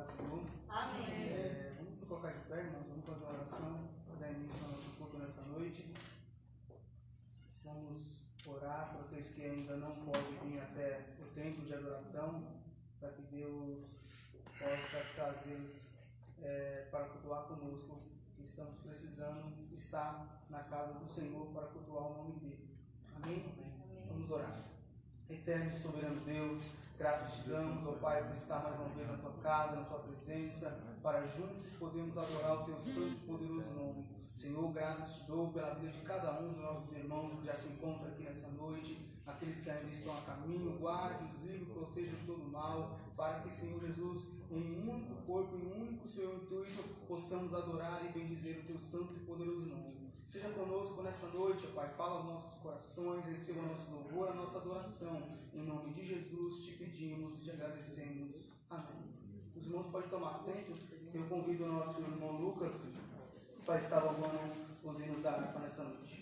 paz do Senhor. Amém. Vamos se colocar de pé, nós vamos fazer uma oração para dar início ao nosso culto nessa noite. Vamos orar para aqueles que ainda não podem vir até o templo de adoração, para que Deus possa trazê-los para cultuar conosco. Estamos precisando estar na casa do Senhor para cultuar o nome dele. Amém? Amém. Vamos orar. Eterno e soberano Deus, graças te damos, ó Pai, por estar mais uma vez na tua casa, na tua presença, para juntos podermos adorar o teu santo e poderoso nome. Senhor, graças te dou pela vida de cada um dos nossos irmãos que já se encontram aqui nessa noite, aqueles que ainda estão a caminho, guarde, livre, proteja de todo mal, para que, Senhor Jesus, em um único corpo, em um único Senhor intuito, possamos adorar e bendizer o teu santo e poderoso nome. Seja conosco nessa noite, ó Pai, fala aos nossos corações, receba o nosso louvor, a nossa adoração. Em nome de Jesus te pedimos e te agradecemos. Amém. Os irmãos podem tomar assento. Eu convido o nosso irmão Lucas para estar louvando os hinos da harpa nessa noite.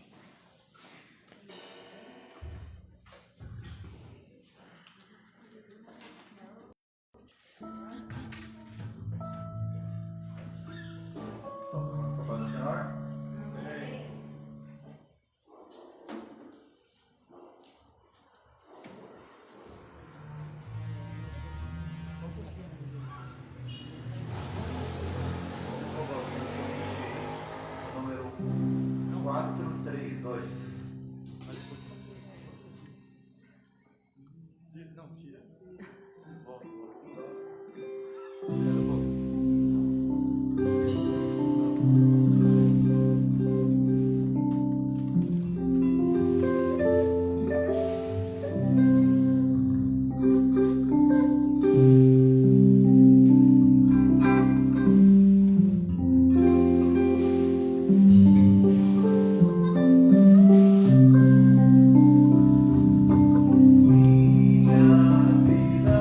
Não, tira. Vida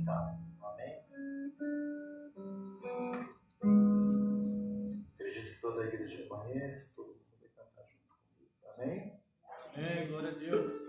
então. Amém? Acredito que toda a igreja conhece, todo mundo vai cantar junto comigo. Amém? Amém, glória a Deus.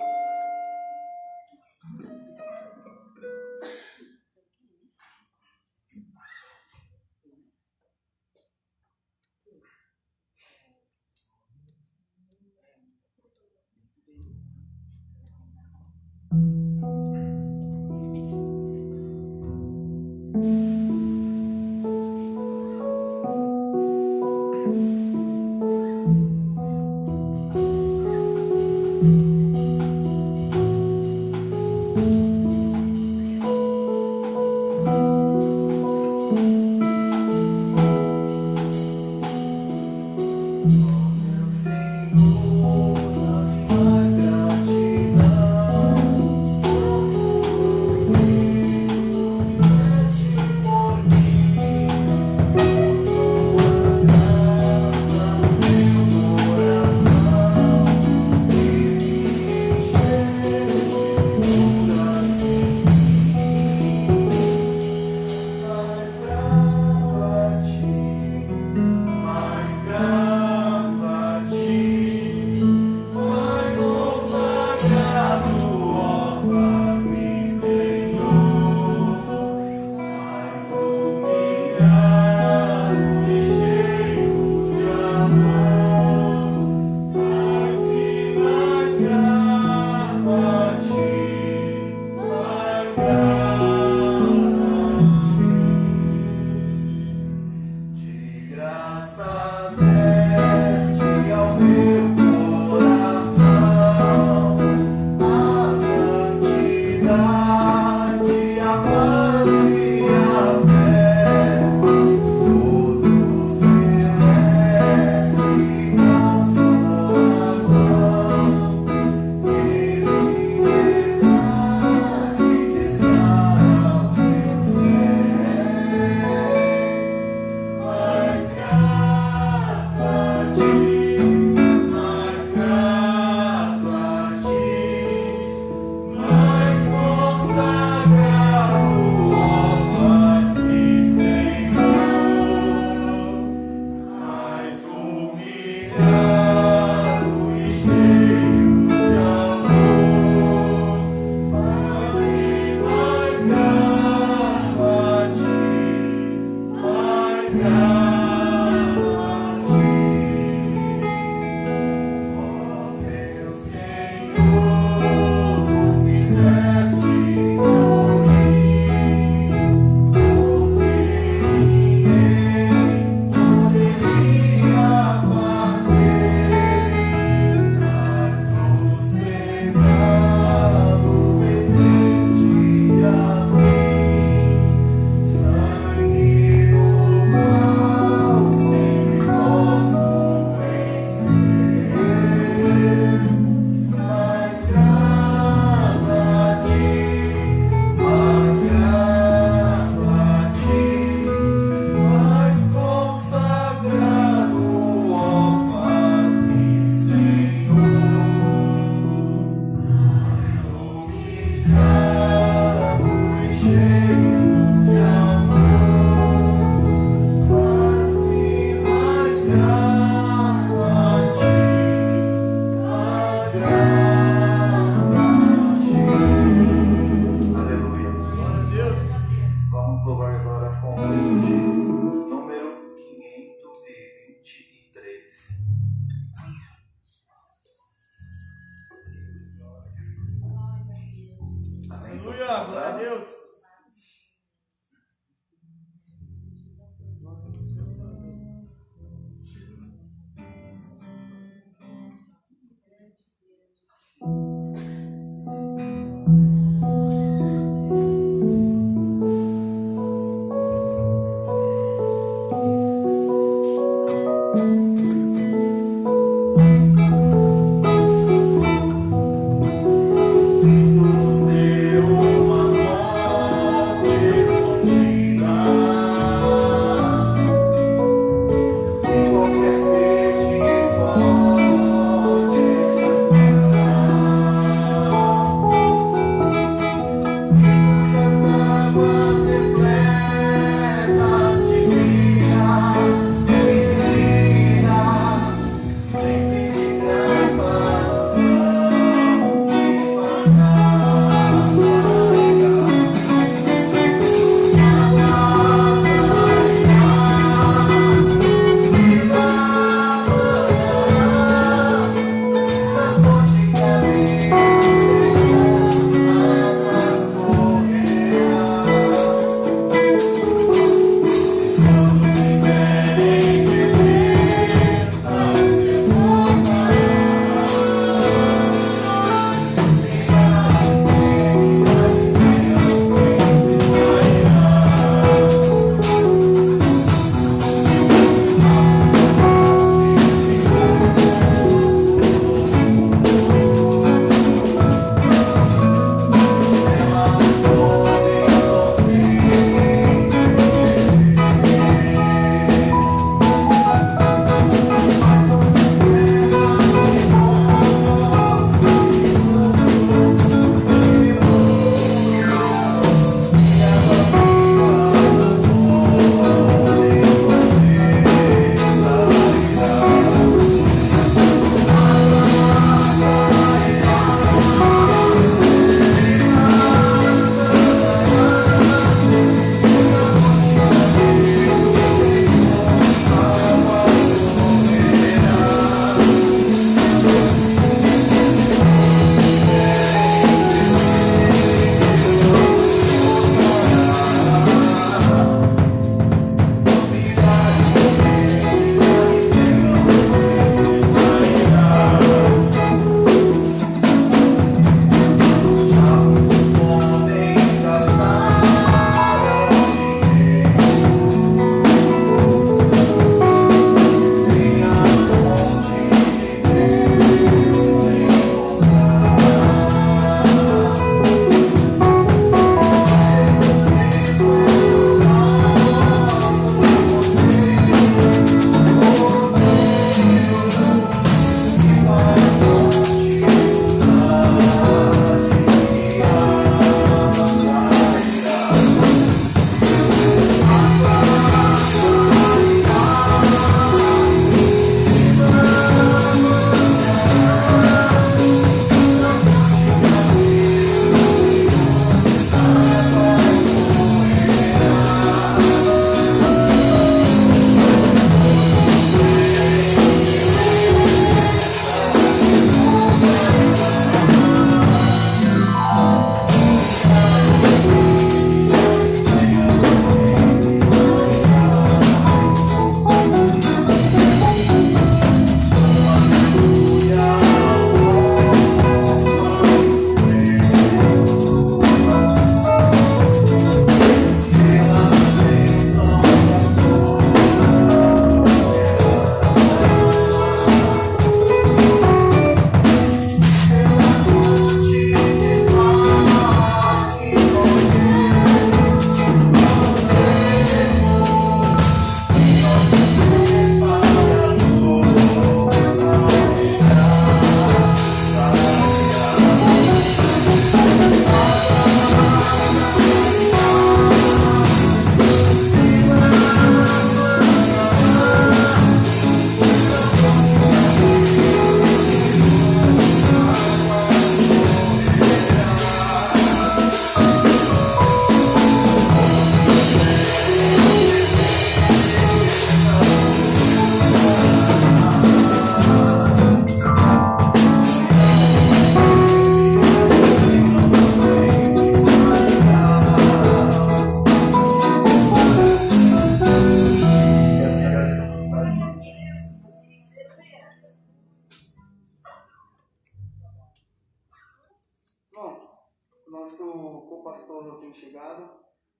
eu tenho chegado,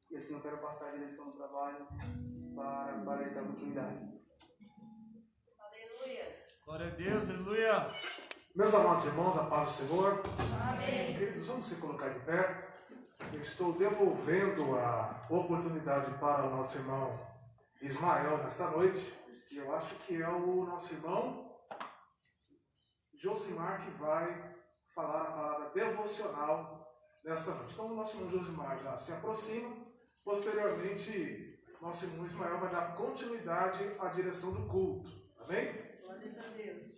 e assim eu quero passar a direção do trabalho para ele dar continuidade. Aleluia. Glória a Deus, aleluia. Meus amados irmãos, a paz do Senhor. Amém. Queridos, vamos se colocar de pé. Eu estou devolvendo a oportunidade para o nosso irmão Ismael nesta noite. E eu acho que é o nosso irmão Josimar que vai falar a palavra devocional nesta noite. Então o nosso irmão Josimar já se aproxima. Posteriormente, nosso irmão Ismael vai dar continuidade à direção do culto. Amém? Glória a Deus.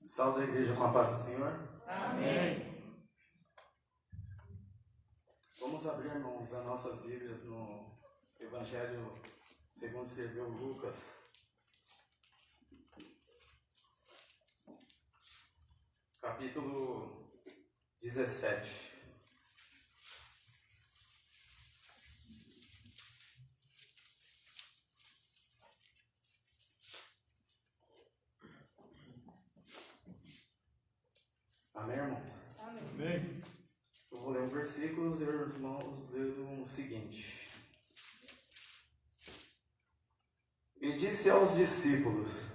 Salve a igreja com a paz do Senhor. Amém. Vamos abrir, irmãos, as nossas Bíblias no Evangelho segundo escreveu Lucas. Capítulo 17. Amém, irmãos? Amém. Eu vou ler um versículo e os irmãos leram o seguinte. E disse aos discípulos: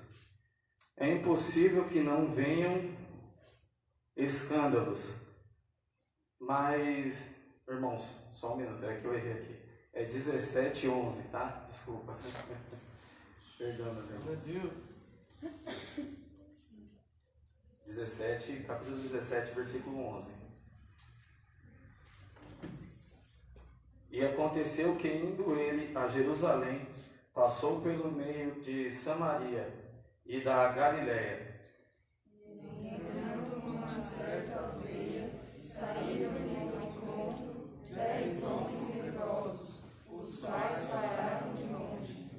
é impossível que não venham escândalos. Mas, irmãos, só um minuto, é que eu errei aqui. É 17:11, tá? Desculpa. Perdão, meus irmãos. Glória a Deus. 17, capítulo 17, versículo 11. E aconteceu que, indo ele a Jerusalém, passou pelo meio de Samaria e da Galiléia. Entrando numa certa aldeia, saíram-lhe ao encontro 10 homens leprosos, os quais pararam de longe.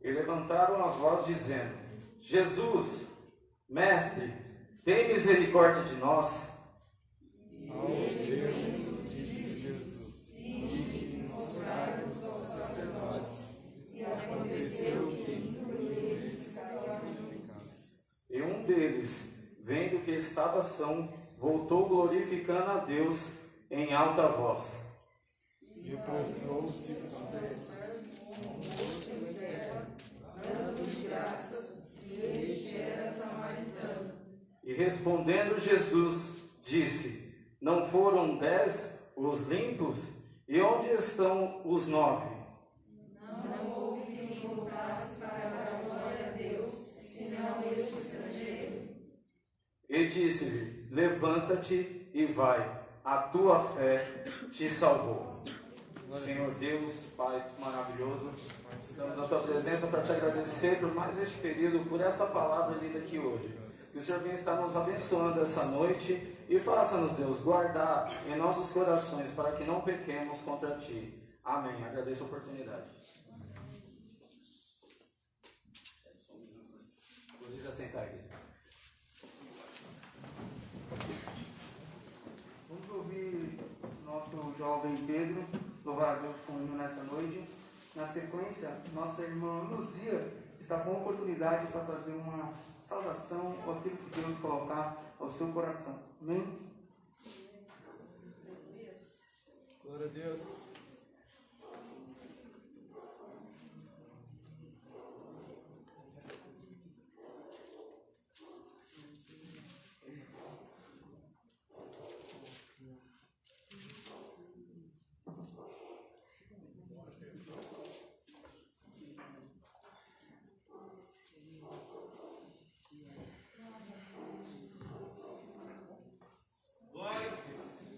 E levantaram a voz, dizendo: Jesus, mestre, tem misericórdia de nós. E um deles, vendo que estava são, voltou glorificando a Deus em alta voz. E prostrou-se Dando-lhe graças, e este era samaritano. E respondendo Jesus, disse: não foram 10 os limpos? E onde estão os 9? Não houve quem voltasse para dar glória a Deus, senão este estrangeiro. E disse-lhe: levanta-te e vai, a tua fé te salvou. Senhor Deus, Pai maravilhoso, estamos na tua presença para te agradecer por mais este período, por esta palavra lida aqui hoje. Que o Senhor venha estar nos abençoando essa noite e faça-nos, Deus, guardar em nossos corações para que não pequemos contra ti. Amém. Agradeço a oportunidade. Pode assentar aqui. Vamos ouvir nosso jovem Pedro louvar a Deus com o hino nessa noite. Na sequência, nossa irmã Luzia está com a oportunidade para fazer uma saudação ou aquilo que Deus colocar ao seu coração. Amém? Glória a Deus.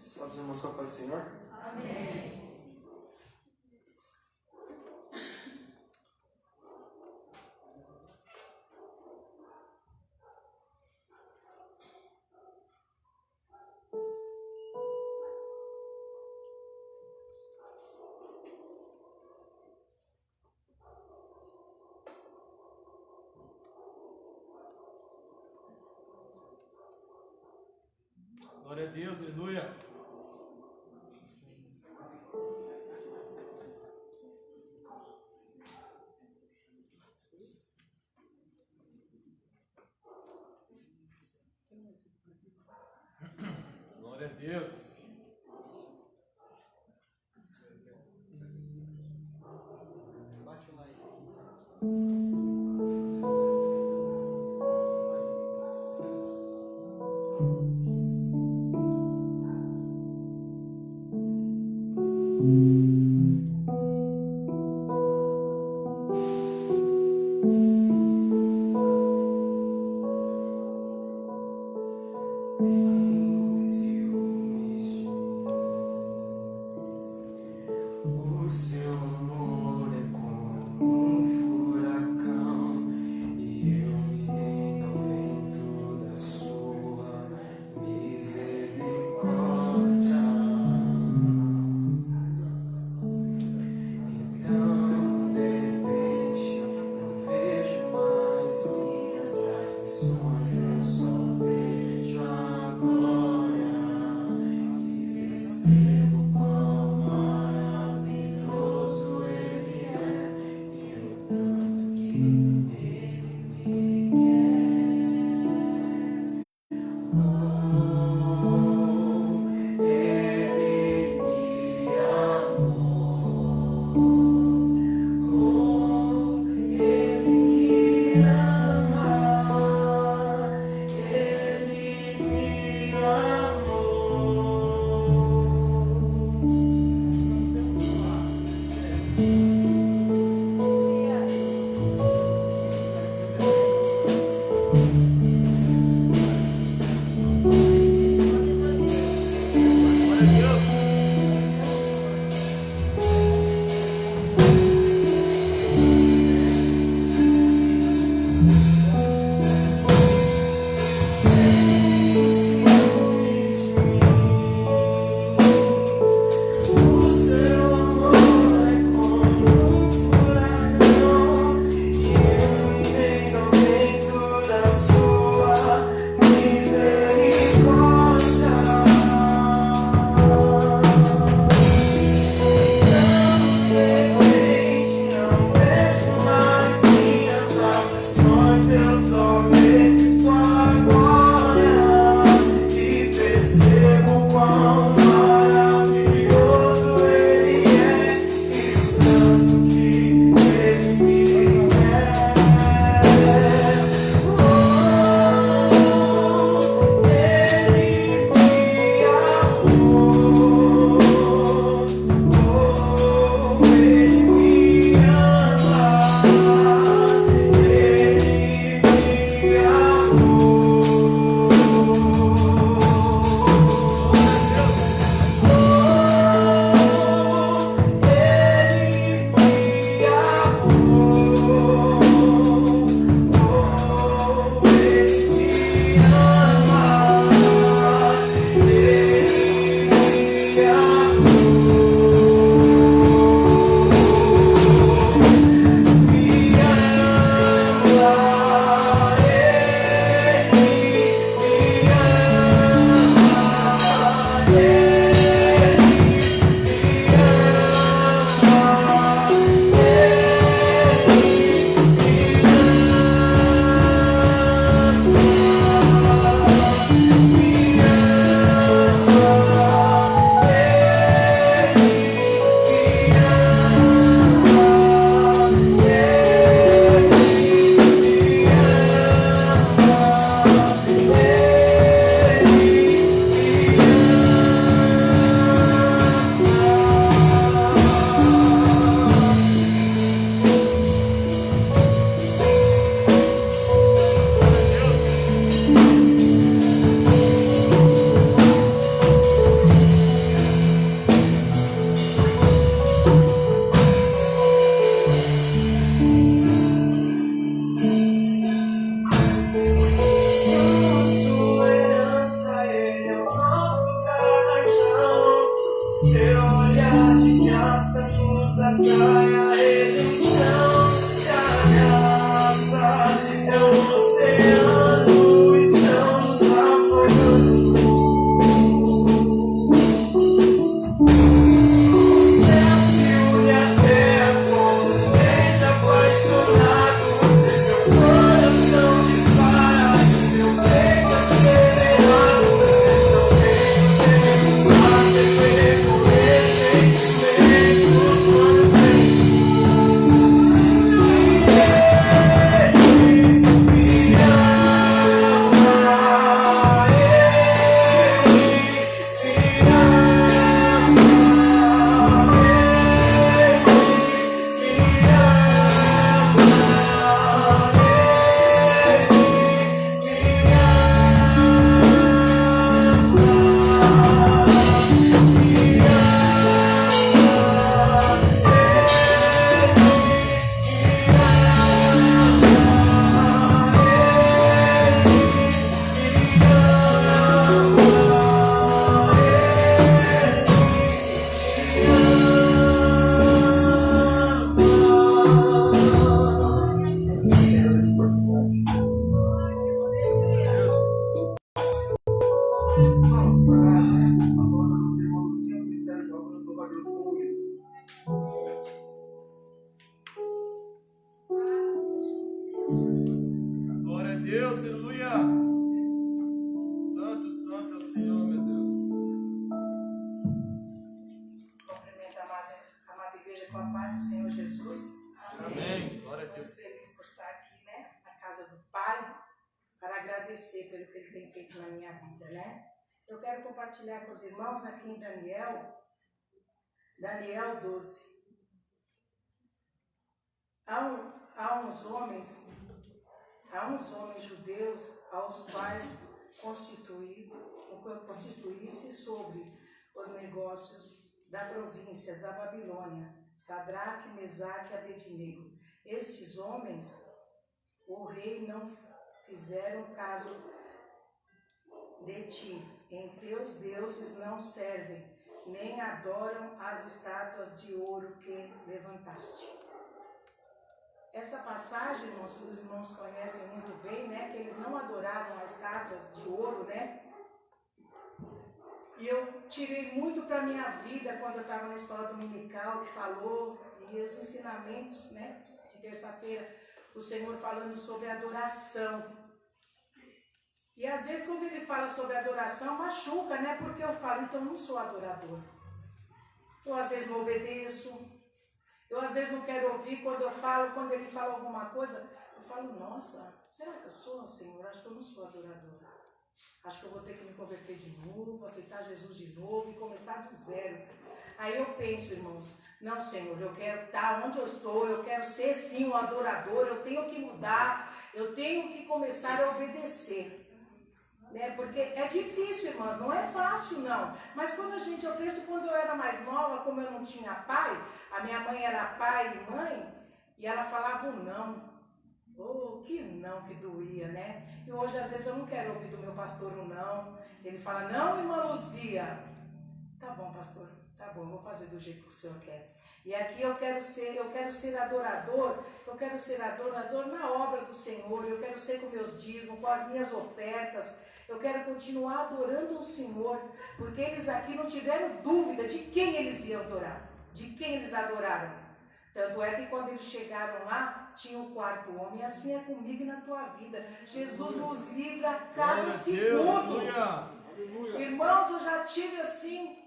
Salve os irmãos com a paz do Senhor. Amém. Glória a Deus, aleluia. a Deus. O seu amor é como um furacão, e eu me rendo ao vento da sua misericórdia. Então, de repente, não vejo mais minhas aflições, eu só vejo a glória e percebo quão maravilhoso Ele é e o tanto que Ele me quer. Oh, Ele me amou. Oh, Ele me ama. Ele me amou. O seu amor é como um furacão, e eu me rendo ao vento da sua misericórdia. Então, de repente, não vejo mais minhas aflições, eu só vejo a glória e percebo quão maravilhoso Ele é e o tanto que Ele me quer. Oh, Ele me amou. Oh, Ele me ama. Ele me Sua herança, Ele é o nosso galardão. Seu olhar de graça nos atrai à redenção. Se a graça é um oceano, estamos afogando. O céu se une à terra como um beijo apaixonado. Meu coração dispara, meu peito acelerado. Não vejo Glória a Deus, aleluia. Santo, santo é o Senhor, meu Deus. Cumprimento a amada igreja com a paz do Senhor Jesus. Amém. Glória a Deus. Estou feliz por estar aqui, né, na casa do Pai, para agradecer pelo que Ele tem feito na minha vida, né? Eu quero compartilhar com os irmãos aqui em Daniel 12. Há uns homens judeus aos quais constituísse sobre os negócios da província da Babilônia, Sadraque, Mesaque e Abednego. Estes homens, o rei não fizeram caso de ti. Em teus deuses não servem, nem adoram as estátuas de ouro que levantaste. Essa passagem, irmãos, que os irmãos conhecem muito bem, né? Que eles não adoraram as estátuas de ouro, né? E eu tirei muito para a minha vida quando eu estava na escola dominical, que falou, e os ensinamentos, né? De terça-feira, o Senhor falando sobre adoração. E às vezes quando ele fala sobre adoração, machuca, né? Porque eu falo, então eu não sou adorador. Eu às vezes não obedeço. Eu às vezes não quero ouvir quando ele fala alguma coisa, eu falo, nossa, será que eu sou, Senhor? Acho que eu não sou adoradora. Acho que eu vou ter que me converter de novo, aceitar Jesus de novo e começar do zero. Aí eu penso, irmãos, não, Senhor, eu quero estar onde eu estou, eu quero ser sim um adorador, eu tenho que mudar, eu tenho que começar a obedecer. Né? Porque é difícil, irmãs, não é fácil não, mas eu penso quando eu era mais nova, como eu não tinha pai, a minha mãe era pai e mãe, e ela falava um não, que não que doía, né? E hoje às vezes eu não quero ouvir do meu pastor um não, ele fala, não, irmã Luzia, tá bom pastor, tá bom, vou fazer do jeito que o senhor quer. E aqui eu quero ser adorador na obra do Senhor, eu quero ser com meus dízimos, com as minhas ofertas, eu quero continuar adorando o Senhor, porque eles aqui não tiveram dúvida de quem eles iam adorar, de quem eles adoraram. Tanto é que quando eles chegaram lá, tinha o quarto homem, e assim é comigo e na tua vida. Jesus nos livra a cada segundo. Irmãos, eu já tive assim,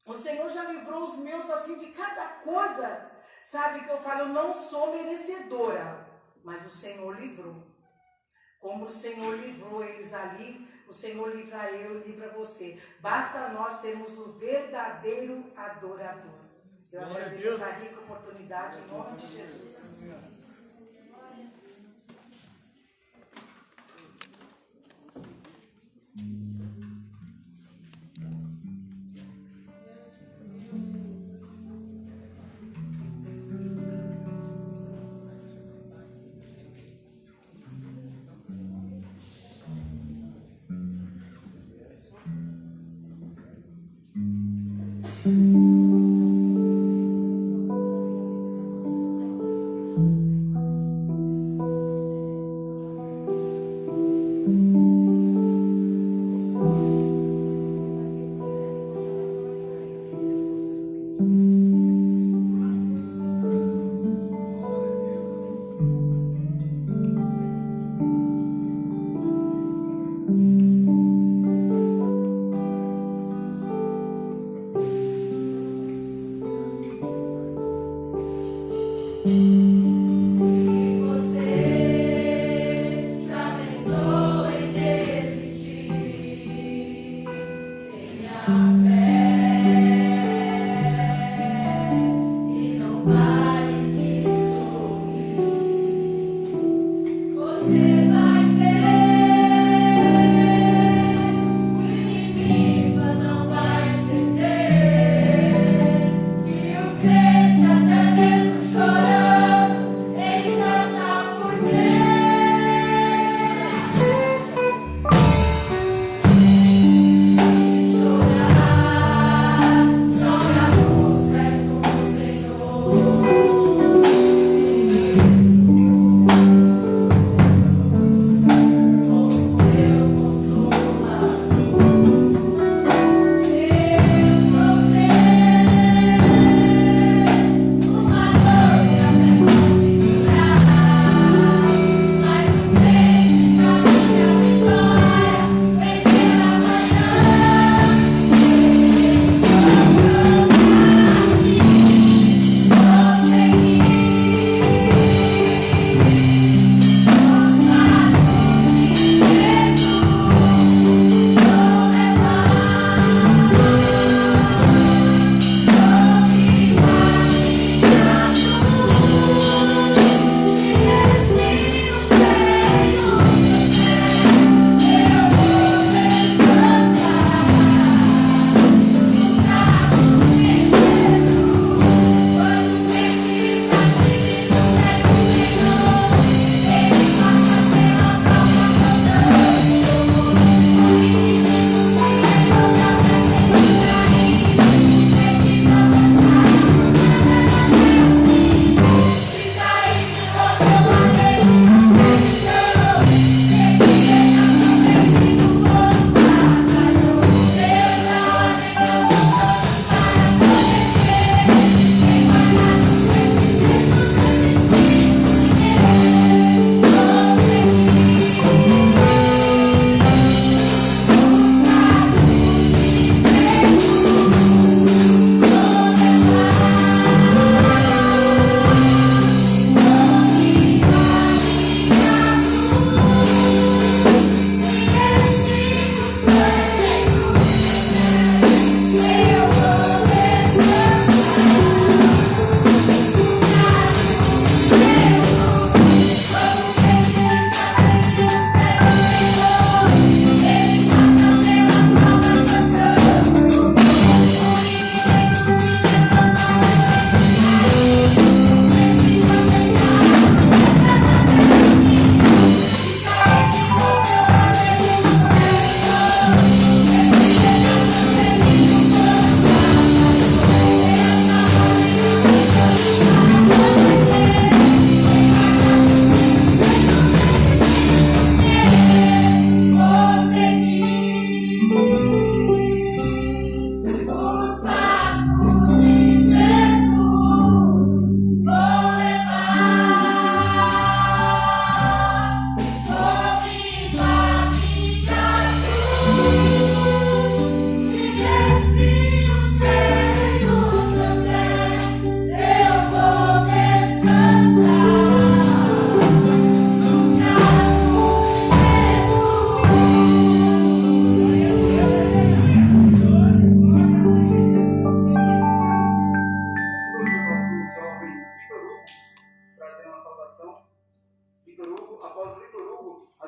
o Senhor já livrou os meus assim de cada coisa, sabe, que eu falo, eu não sou merecedora, mas o Senhor livrou. Como o Senhor livrou eles ali, o Senhor livra eu, livra você. Basta nós sermos o verdadeiro adorador. Eu agradeço essa rica oportunidade em nome de Jesus. Até mesmo chorando.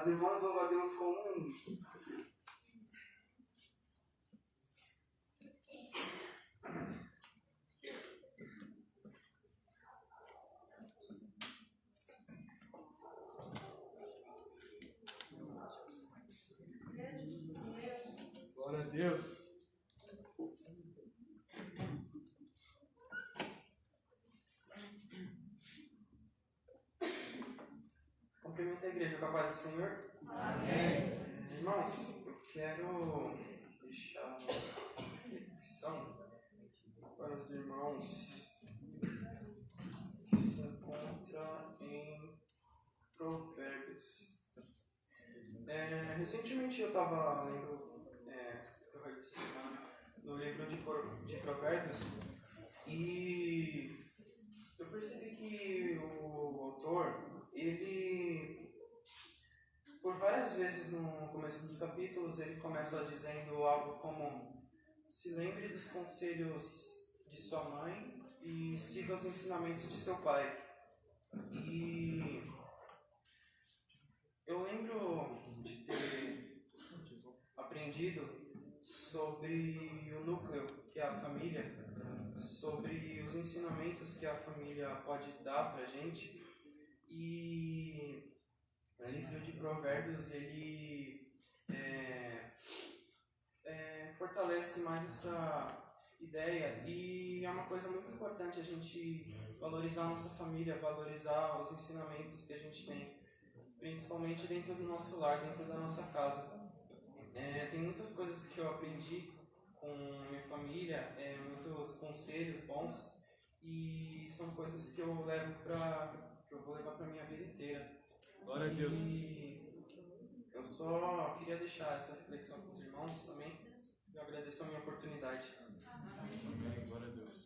As irmãs louvam a Deus com um. Glória a Deus. Cumprimento a igreja com a paz do Senhor. Amém. Irmãos, eu quero deixar uma reflexão para os irmãos que se encontram em Provérbios. Recentemente eu estava lendo no livro de Provérbios e eu percebi que o autor, ele, por várias vezes no começo dos capítulos, ele começa dizendo algo como: se lembre dos conselhos de sua mãe e siga os ensinamentos de seu pai. E eu lembro de ter aprendido sobre o núcleo que é a família, sobre os ensinamentos que a família pode dar pra gente. E o livro de Provérbios, ele fortalece mais essa ideia, e é uma coisa muito importante a gente valorizar a nossa família, valorizar os ensinamentos que a gente tem, principalmente dentro do nosso lar, dentro da nossa casa. Tem muitas coisas que eu aprendi com minha família, muitos conselhos bons, e são coisas que eu vou levar para minha vida inteira. Glória a Deus. E eu só queria deixar essa reflexão com os irmãos também. Eu agradeço a minha oportunidade. Amém. Glória a Deus.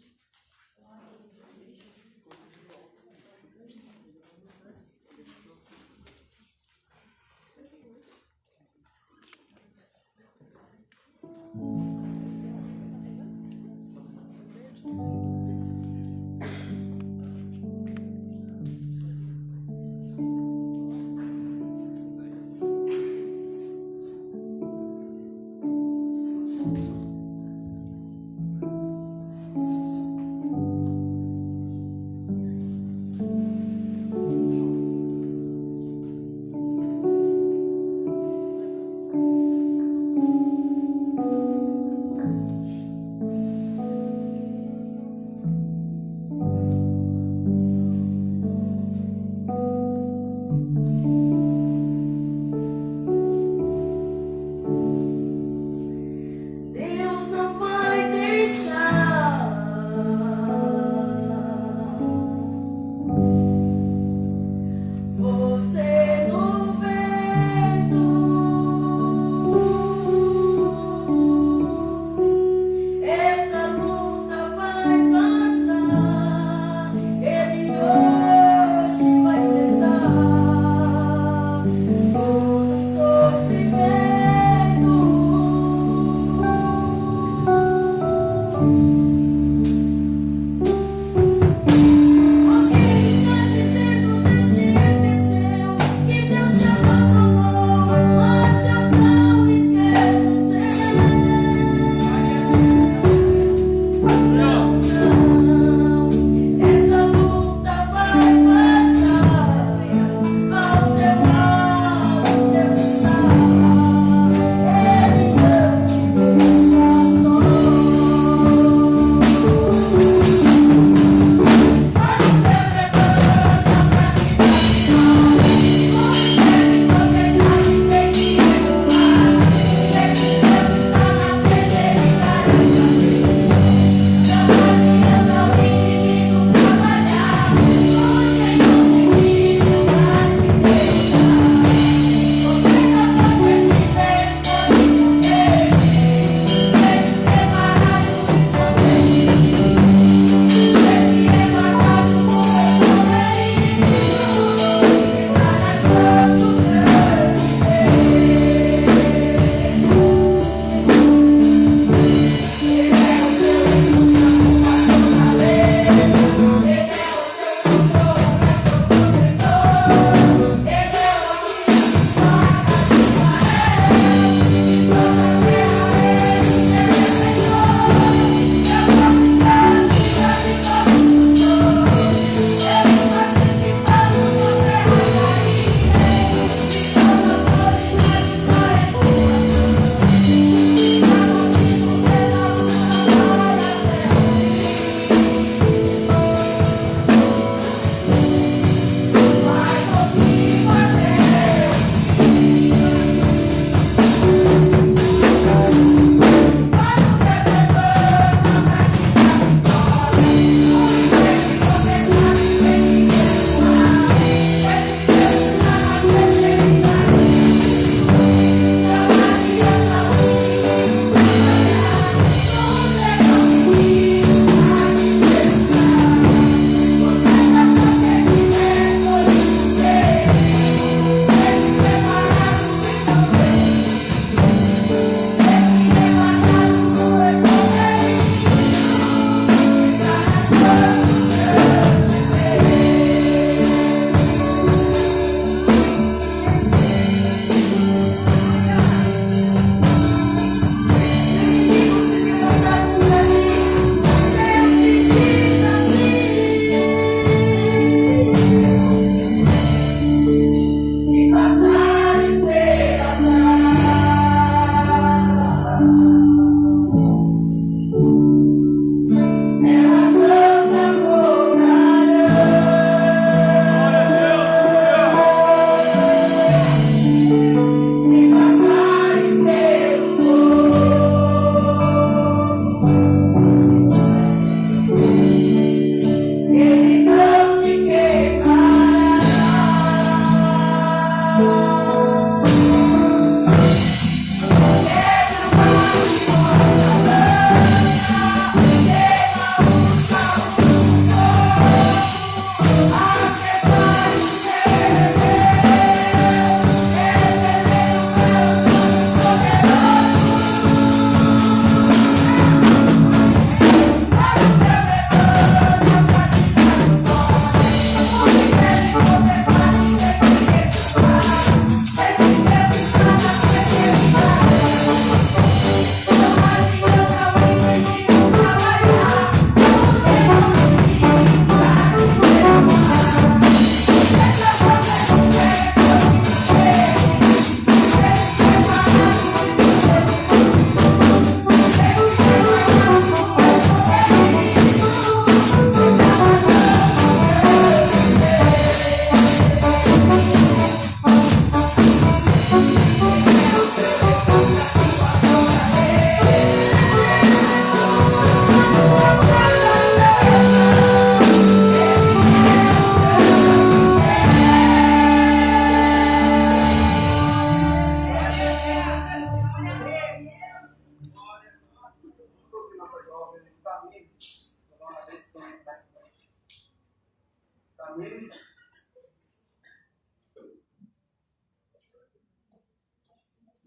Amém?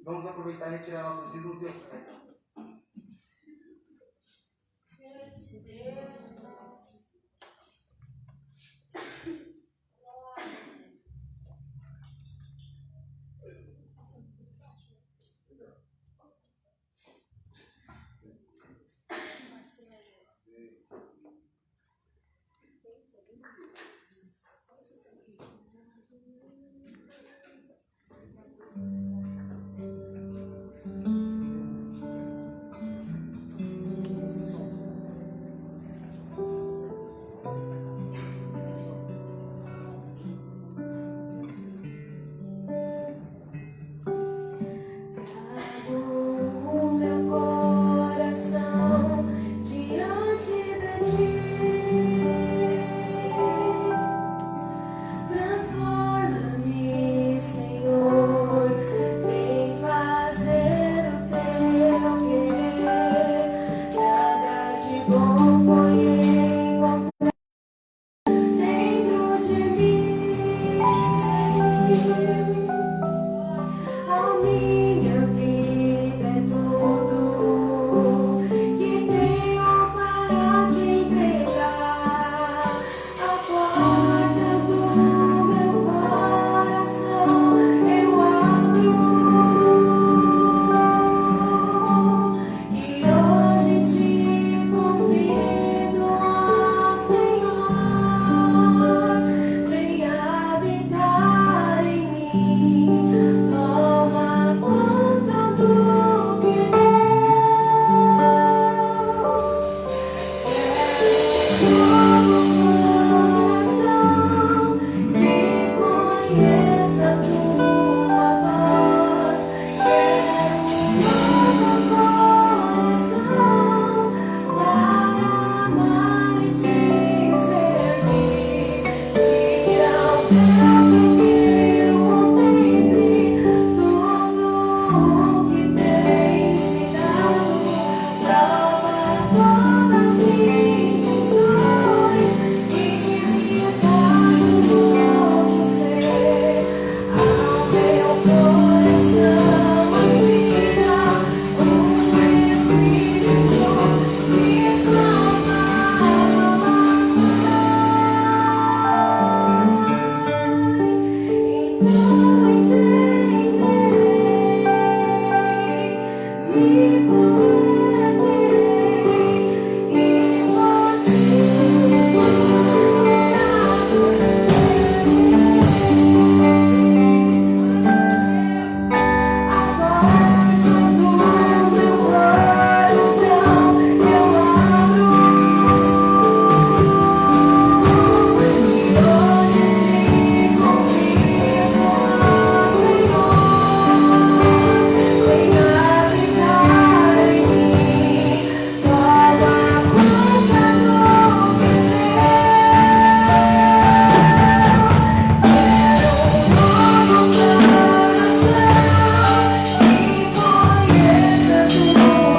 Vamos aproveitar e retirar nossos dízimos e ofertas. O meu coração diante de ti, transforma-me, Senhor, vem fazer o teu querer. Nada de bom foi encontrar dentro de mim. A minha vida é tudo que tenho para te entregar. A porta do meu coração eu abro e hoje te convido, ó Senhor, vem habitar em mim. Toma conta do que é meu. Quero um coração que conheça a tua voz. Quero um coração para amar e te servir. Tira o véu que eu contemple tudo o que tens me dado. Prova todas as intenções e me faz um novo ser. Ao meu coração vira Espírito me então entenderei, me converterei e vou te adorar. A porta do meu coração eu abro e hoje te convido, ó Senhor, vem habitar em mim. Toma conta do que quero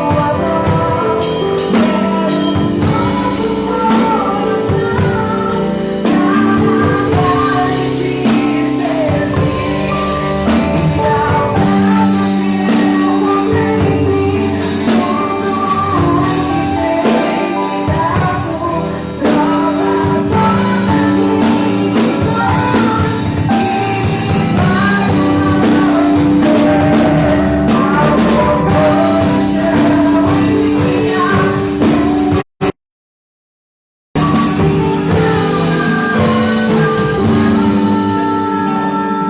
um novo coração que conheça a tua voz. Quero um novo coração para amar e te servir. Tira o véu que eu contemple tudo o que tens me dado. Prova todas as intenções e me faz um novo ser. Ao meu coração envia então entenderei,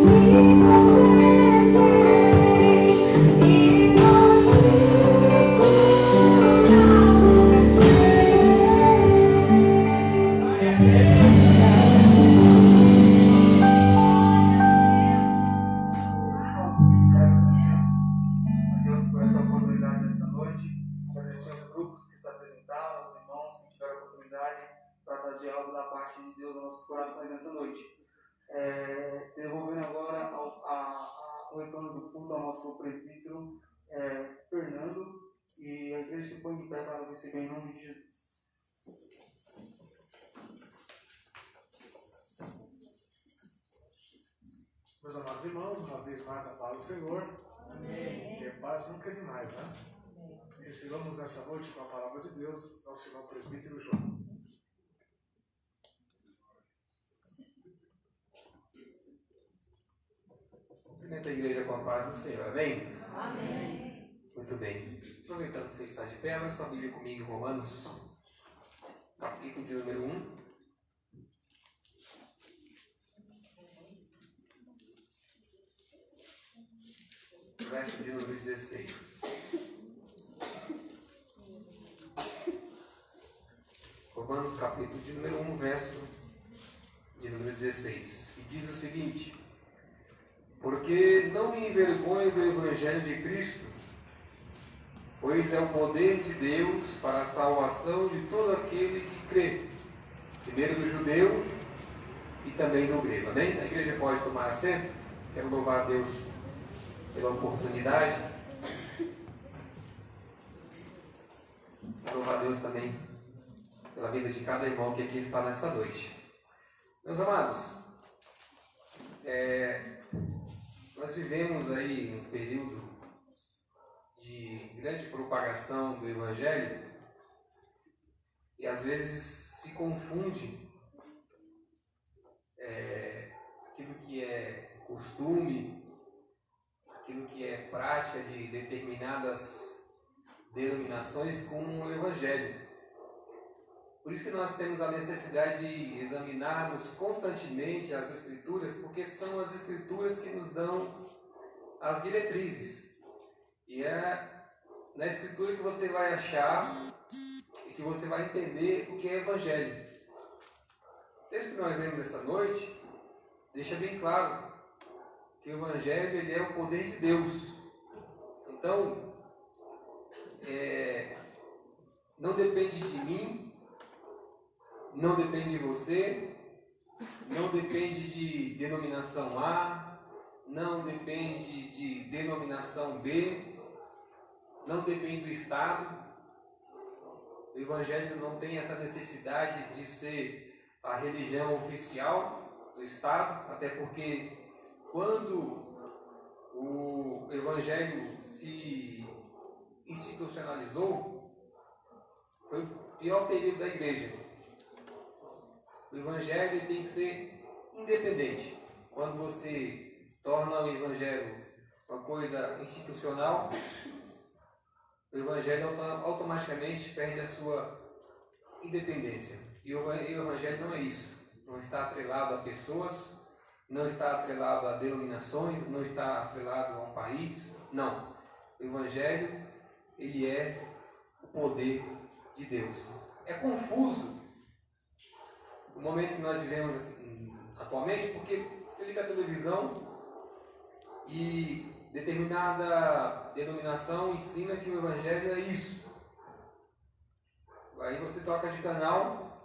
me converterei e vou te A Deus por essa oportunidade nessa noite. Agradecer aos grupos que se apresentaram, aos irmãos que tiveram a oportunidade para fazer algo da parte de Deus nos nossos corações nessa noite. Devolvendo agora o retorno do culto ao nosso presbítero Fernando, e igreja se põe de pé para receber em nome de Jesus. Meus amados irmãos, uma vez mais a paz do Senhor. Amém. E a paz nunca é demais, né? Amém. Recebamos nessa noite com a palavra de Deus, nosso irmão presbítero João. Cumprimento a igreja com a paz do Senhor, amém? Amém. Muito bem. Aproveitando que você está de pé, abra sua Bíblia comigo em Romanos, capítulo de número 1. Verso de número 16. Romanos capítulo de número 1, verso de número 16. E diz o seguinte: porque não me envergonho do Evangelho de Cristo, pois é o poder de Deus para a salvação de todo aquele que crê, primeiro do judeu e também do grego. Amém? A igreja pode tomar assento. Quero louvar a Deus pela oportunidade. Louvar a Deus também pela vida de cada irmão que aqui está nessa noite. Meus amados, nós vivemos aí um período de grande propagação do Evangelho e às vezes se confunde aquilo que é costume, aquilo que é prática de determinadas denominações com o Evangelho. Por isso que nós temos a necessidade de examinarmos constantemente as Escrituras, porque são as Escrituras que nos dão as diretrizes. E é na Escritura que você vai achar e que você vai entender o que é Evangelho. O texto que nós lemos esta noite deixa bem claro que o Evangelho ele é o poder de Deus. Então, não depende de mim, não depende de você, não depende de denominação A, não depende de denominação B, não depende do Estado. O Evangelho não tem essa necessidade de ser a religião oficial do Estado, até porque quando o Evangelho se institucionalizou, foi o pior período da igreja. O Evangelho tem que ser independente. Quando você torna o Evangelho uma coisa institucional, o Evangelho automaticamente perde a sua independência. E o Evangelho não é isso. Não está atrelado a pessoas, não está atrelado a denominações, não está atrelado a um país. Não. O Evangelho, ele é o poder de Deus. É confuso o momento que nós vivemos atualmente, porque você liga a televisão e determinada denominação ensina que o Evangelho é isso. Aí você troca de canal,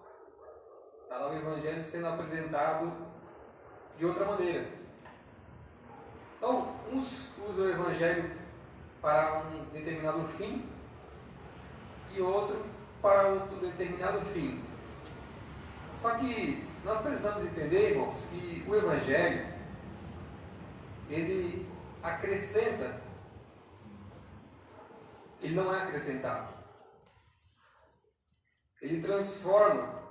está lá o Evangelho sendo apresentado de outra maneira. Então, uns usam o Evangelho para um determinado fim e outro para outro determinado fim. Só que nós precisamos entender, irmãos, que o Evangelho ele acrescenta, ele não é acrescentado. Ele transforma,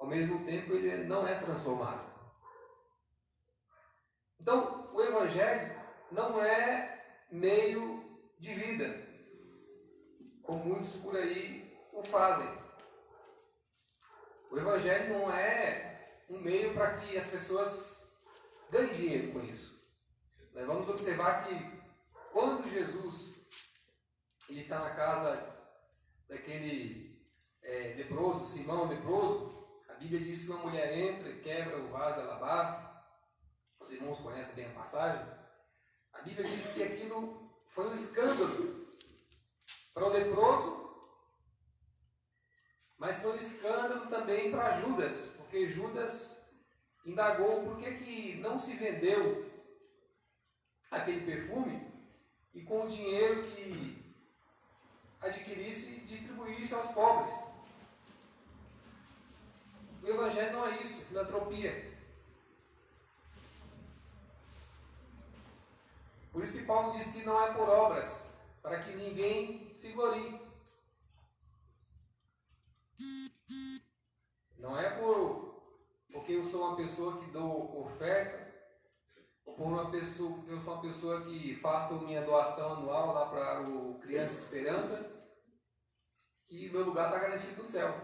ao mesmo tempo ele não é transformado. Então, o Evangelho não é meio de vida, como muitos por aí o fazem. O Evangelho não é um meio para que as pessoas ganhem dinheiro com isso. Nós vamos observar que quando Jesus ele está na casa daquele leproso, Simão leproso, a Bíblia diz que uma mulher entra e quebra o vaso de alabastro. Os irmãos conhecem bem a passagem. A Bíblia diz que aquilo foi um escândalo para o leproso, mas foi um escândalo também para Judas, porque Judas indagou por que não se vendeu aquele perfume e com o dinheiro que adquirisse e distribuísse aos pobres. O Evangelho não é isso, filantropia. Por isso que Paulo diz que não é por obras, para que ninguém se glorie. Não é porque eu sou uma pessoa que dou oferta, ou por eu sou uma pessoa que faço minha doação anual lá para o Criança Esperança, que meu lugar está garantido no céu.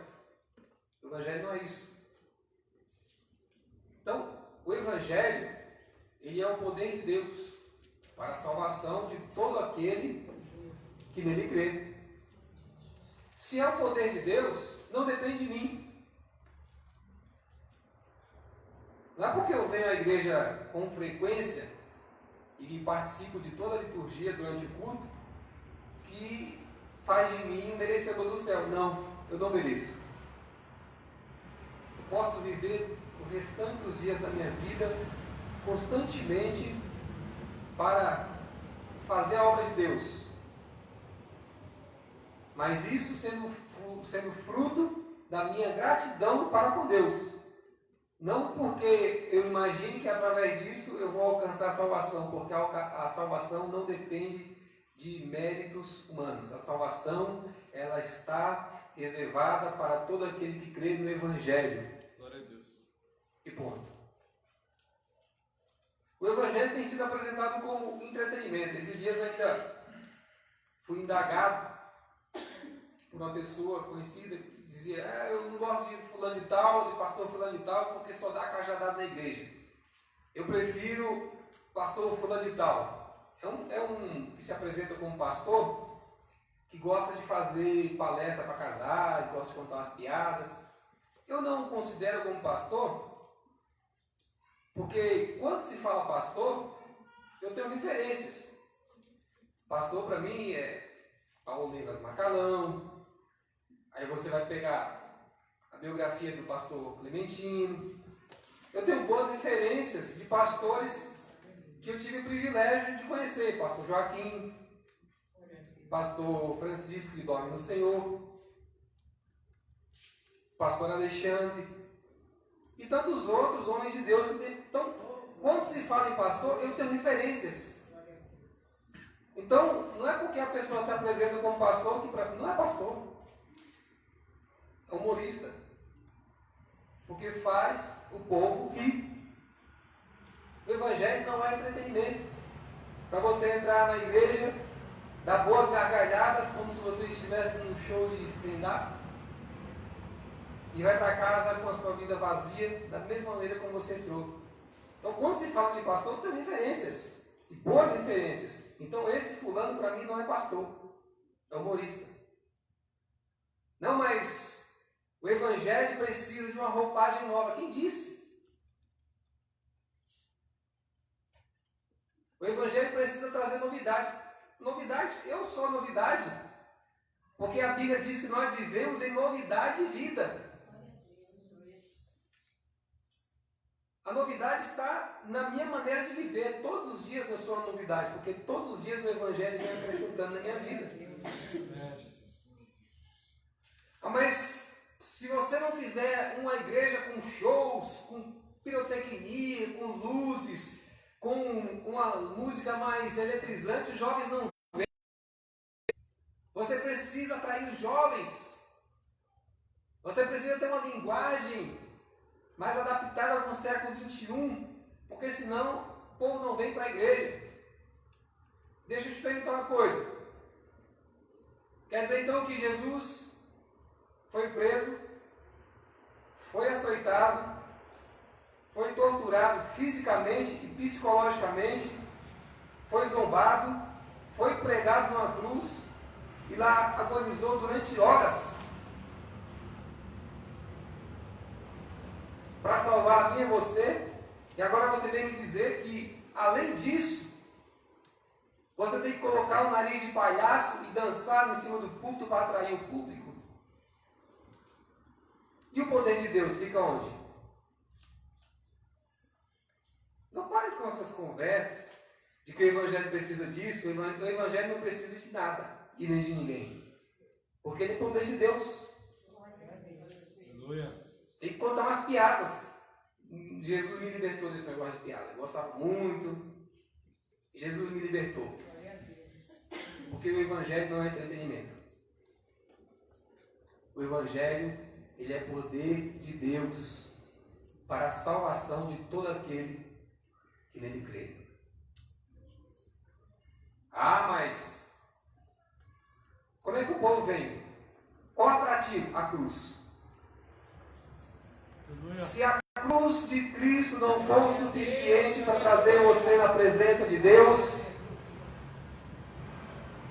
O Evangelho não é isso. Então, o Evangelho, ele é o poder de Deus para a salvação de todo aquele que nele crê. Se é o poder de Deus, não depende de mim. Não é porque eu venho à igreja com frequência e participo de toda a liturgia durante o culto que faz de mim um merecedor do céu. Não, eu não mereço. Eu posso viver o restante dos dias da minha vida constantemente para fazer a obra de Deus. Mas isso sendo fruto da minha gratidão para com Deus. Não porque eu imagine que através disso eu vou alcançar a salvação, porque a salvação não depende de méritos humanos. A salvação, ela está reservada para todo aquele que crê no Evangelho. Glória a Deus. E ponto. O Evangelho tem sido apresentado como entretenimento. Esses dias ainda fui indagado por uma pessoa conhecida que dizia: eu não gosto de fulano de tal, de pastor fulano de tal, porque só dá cajadada na igreja. Eu prefiro pastor fulano de tal. É um que se apresenta como pastor, que gosta de fazer palestra para casais, gosta de contar umas piadas. Eu não o considero como pastor, porque quando se fala pastor, eu tenho referências. Pastor para mim é Paulo Neves Macalão. Aí você vai pegar a biografia do pastor Clementino. Eu tenho boas referências de pastores que eu tive o privilégio de conhecer. Pastor Joaquim, pastor Francisco, que dorme no Senhor, pastor Alexandre e tantos outros homens de Deus. Então, quando se fala em pastor, eu tenho referências. Então, não é porque a pessoa se apresenta como pastor que para mim não é pastor. É humorista. Porque faz o povo rir. O Evangelho não é entretenimento. Para você entrar na igreja, dar boas gargalhadas, como se você estivesse num show de stand-up, e vai para casa com a sua vida vazia, da mesma maneira como você entrou. Então, quando se fala de pastor, tem referências, e boas referências. Então, esse fulano para mim não é pastor, é humorista. Não, mas o Evangelho precisa de uma roupagem nova. Quem disse? O Evangelho precisa trazer novidades. Novidade, eu sou a novidade. Porque a Bíblia diz que nós vivemos em novidade de vida. A novidade está na minha maneira de viver. Todos os dias eu sou a novidade, porque todos os dias o Evangelho vem acrescentando na minha vida. Mas se você não fizer uma igreja com shows, com pirotecnia, com luzes, com uma música mais eletrizante, os jovens não vêm. Você precisa atrair os jovens. Você precisa ter uma linguagem mais adaptada ao século XXI, porque senão o povo não vem para a igreja. Deixa eu te perguntar uma coisa. Quer dizer então que Jesus foi preso, foi açoitado, foi torturado fisicamente e psicologicamente, foi zombado, foi pregado numa cruz e lá agonizou durante horas para salvar a mim e você. E agora você vem me dizer que, além disso, você tem que colocar o nariz de palhaço e dançar em cima do púlpito para atrair o público? E o poder de Deus fica onde? Não pare com essas conversas de que o Evangelho precisa disso. O Evangelho não precisa de nada e nem de ninguém. Porque ele é poder de Deus. Aleluia. Tem que contar umas piadas. Jesus me libertou desse negócio de piada. Eu gostava muito. Jesus me libertou. Porque o Evangelho não é entretenimento. O Evangelho, ele é poder de Deus para a salvação de todo aquele que nele crê. Ah, mas como é que o povo vem? Qual atrativo? A cruz. Se a cruz de Cristo não for o suficiente para trazer você na presença de Deus,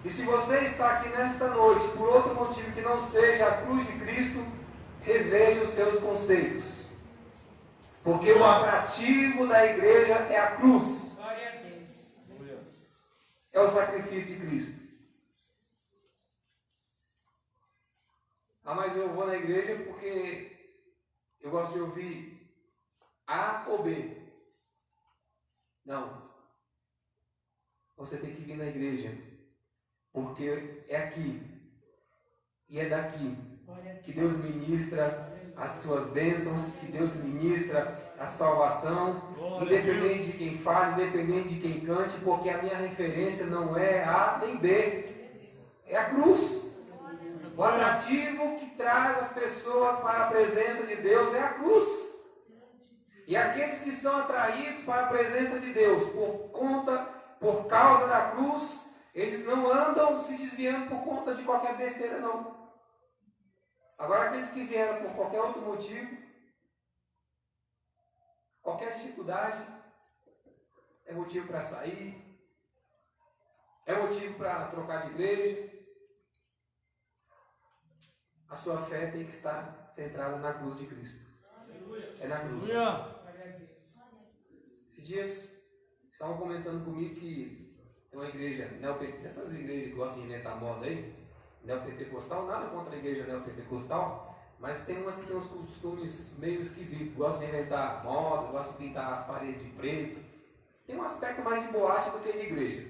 e se você está aqui nesta noite por outro motivo que não seja a cruz de Cristo, reveja os seus conceitos. Porque o atrativo da igreja é a cruz. É o sacrifício de Cristo. Ah, mas eu vou na igreja porque eu gosto de ouvir A ou B. Não. Você tem que vir na igreja porque é aqui e é daqui que Deus ministra as suas bênçãos, que Deus ministra a salvação, independente de quem fale, independente de quem cante, porque a minha referência não é A nem B, é a cruz. O atrativo que traz as pessoas para a presença de Deus é a cruz. E aqueles que são atraídos para a presença de Deus por causa da cruz, eles não andam se desviando por conta de qualquer besteira, não. Agora, aqueles que vieram por qualquer outro motivo, qualquer dificuldade, é motivo para sair, é motivo para trocar de igreja. A sua fé tem que estar centrada na cruz de Cristo. É na cruz. Esses dias estavam comentando comigo que tem uma igreja neopentecostal, essas igrejas que gostam de inventar moda aí, neopentecostal, nada contra a igreja neopentecostal, mas tem umas que tem uns costumes meio esquisitos, gostam de inventar moda, gostam de pintar as paredes de preto. Tem um aspecto mais de boate do que de igreja.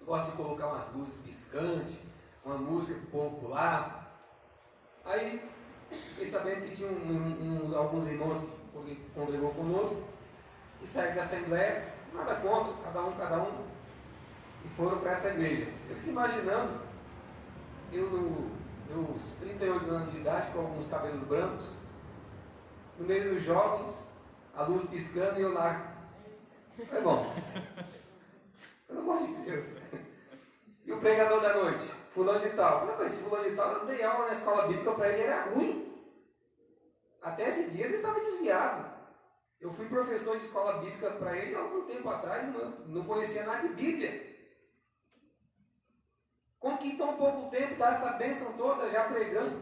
Gosta de colocar umas luzes piscantes, uma música para o povo pular. Aí, fiquei sabendo que tinha alguns irmãos que congregou conosco e saíram da Assembleia, nada contra, cada um, e foram para essa igreja. Eu fico imaginando, eu meus 38 anos de idade, com alguns cabelos brancos, no meio dos jovens, a luz piscando e eu lá. Irmãos, pelo amor de Deus. E o pregador da noite? Fulano de tal. Não, mas esse fulano de tal, eu dei aula na escola bíblica, para ele era ruim. Até esses dias ele estava desviado. Eu fui professor de escola bíblica para ele há algum tempo atrás, não conhecia nada de Bíblia. Como que em tão pouco tempo está essa bênção toda já pregando?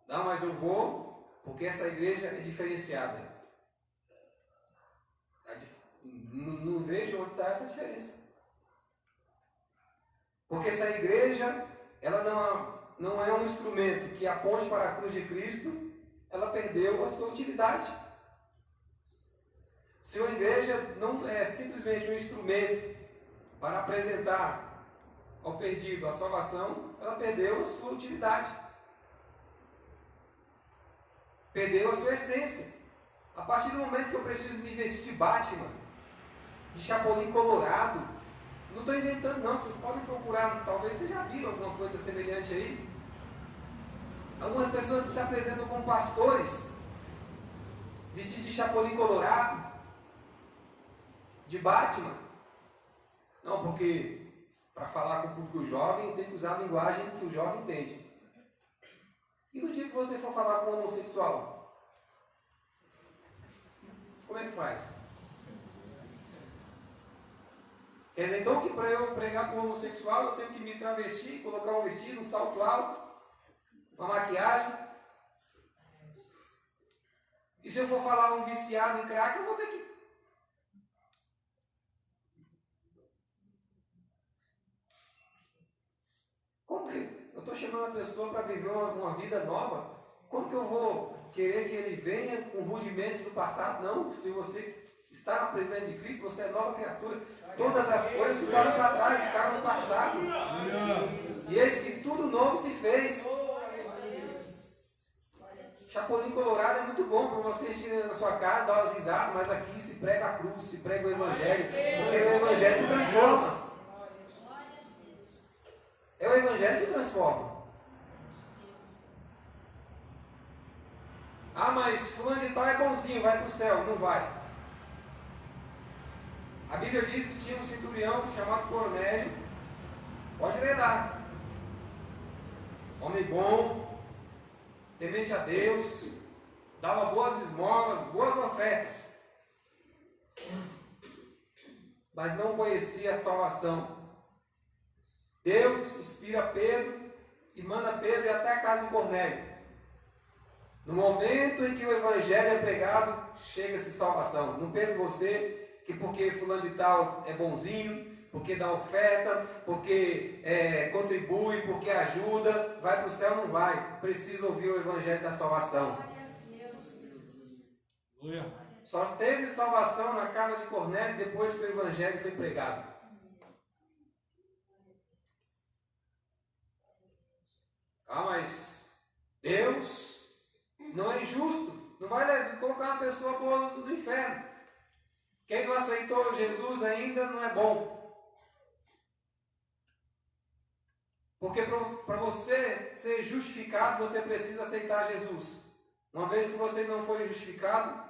Não, mas eu vou, porque essa igreja é diferenciada. Não vejo onde está essa diferença. Porque essa igreja, ela não é um instrumento que aponte para a cruz de Cristo, ela perdeu a sua utilidade. Se uma igreja não é simplesmente um instrumento para apresentar ao perdido a salvação, ela perdeu a sua utilidade. Perdeu a sua essência. A partir do momento que eu preciso me vestir de Batman, de Chapolin Colorado, não estou inventando não, vocês podem procurar, talvez vocês já viram alguma coisa semelhante aí. Algumas pessoas que se apresentam como pastores, vestidos de Chapolin Colorado, de Batman. Não, porque para falar com o público jovem tem que usar a linguagem que o jovem entende. E no dia que você for falar com um homossexual, como é que faz? Quer dizer, então que para eu pregar com um homossexual eu tenho que me travestir, colocar um vestido, um salto alto, uma maquiagem. E se eu for falar um viciado em crack, eu vou ter que... Como que eu estou chamando a pessoa para viver uma vida nova? Como que eu vou querer que ele venha com rudimentos do passado? Não, se você está na presença de Cristo, você é nova criatura. Todas as coisas ficaram para trás, ficaram no passado. E eis que tudo novo se fez. Chapolin Colorado é muito bom para você assistir na sua casa, dar umas risadas, mas aqui se prega a cruz, se prega o Evangelho, porque o Evangelho que transforma. É o Evangelho que transforma. Ah, mas fulano de tal é bonzinho, vai para o céu. Não vai. A Bíblia diz que tinha um centurião chamado Cornélio. Pode ler lá. Homem bom, temente a Deus, dava boas esmolas, boas ofertas. Mas não conhecia a salvação. Deus inspira Pedro e manda Pedro ir até a casa de Cornélio. No momento em que o Evangelho é pregado, chega-se salvação. Não pense você que porque fulano de tal é bonzinho, porque dá oferta, porque contribui, porque ajuda, vai para o céu, não vai. Precisa ouvir o Evangelho da salvação. Só teve salvação na casa de Cornélio depois que o Evangelho foi pregado. Ah, mas Deus não é injusto, não vai colocar uma pessoa boa no inferno. Quem não aceitou Jesus ainda não é bom. Porque para você ser justificado, você precisa aceitar Jesus. Uma vez que você não foi justificado,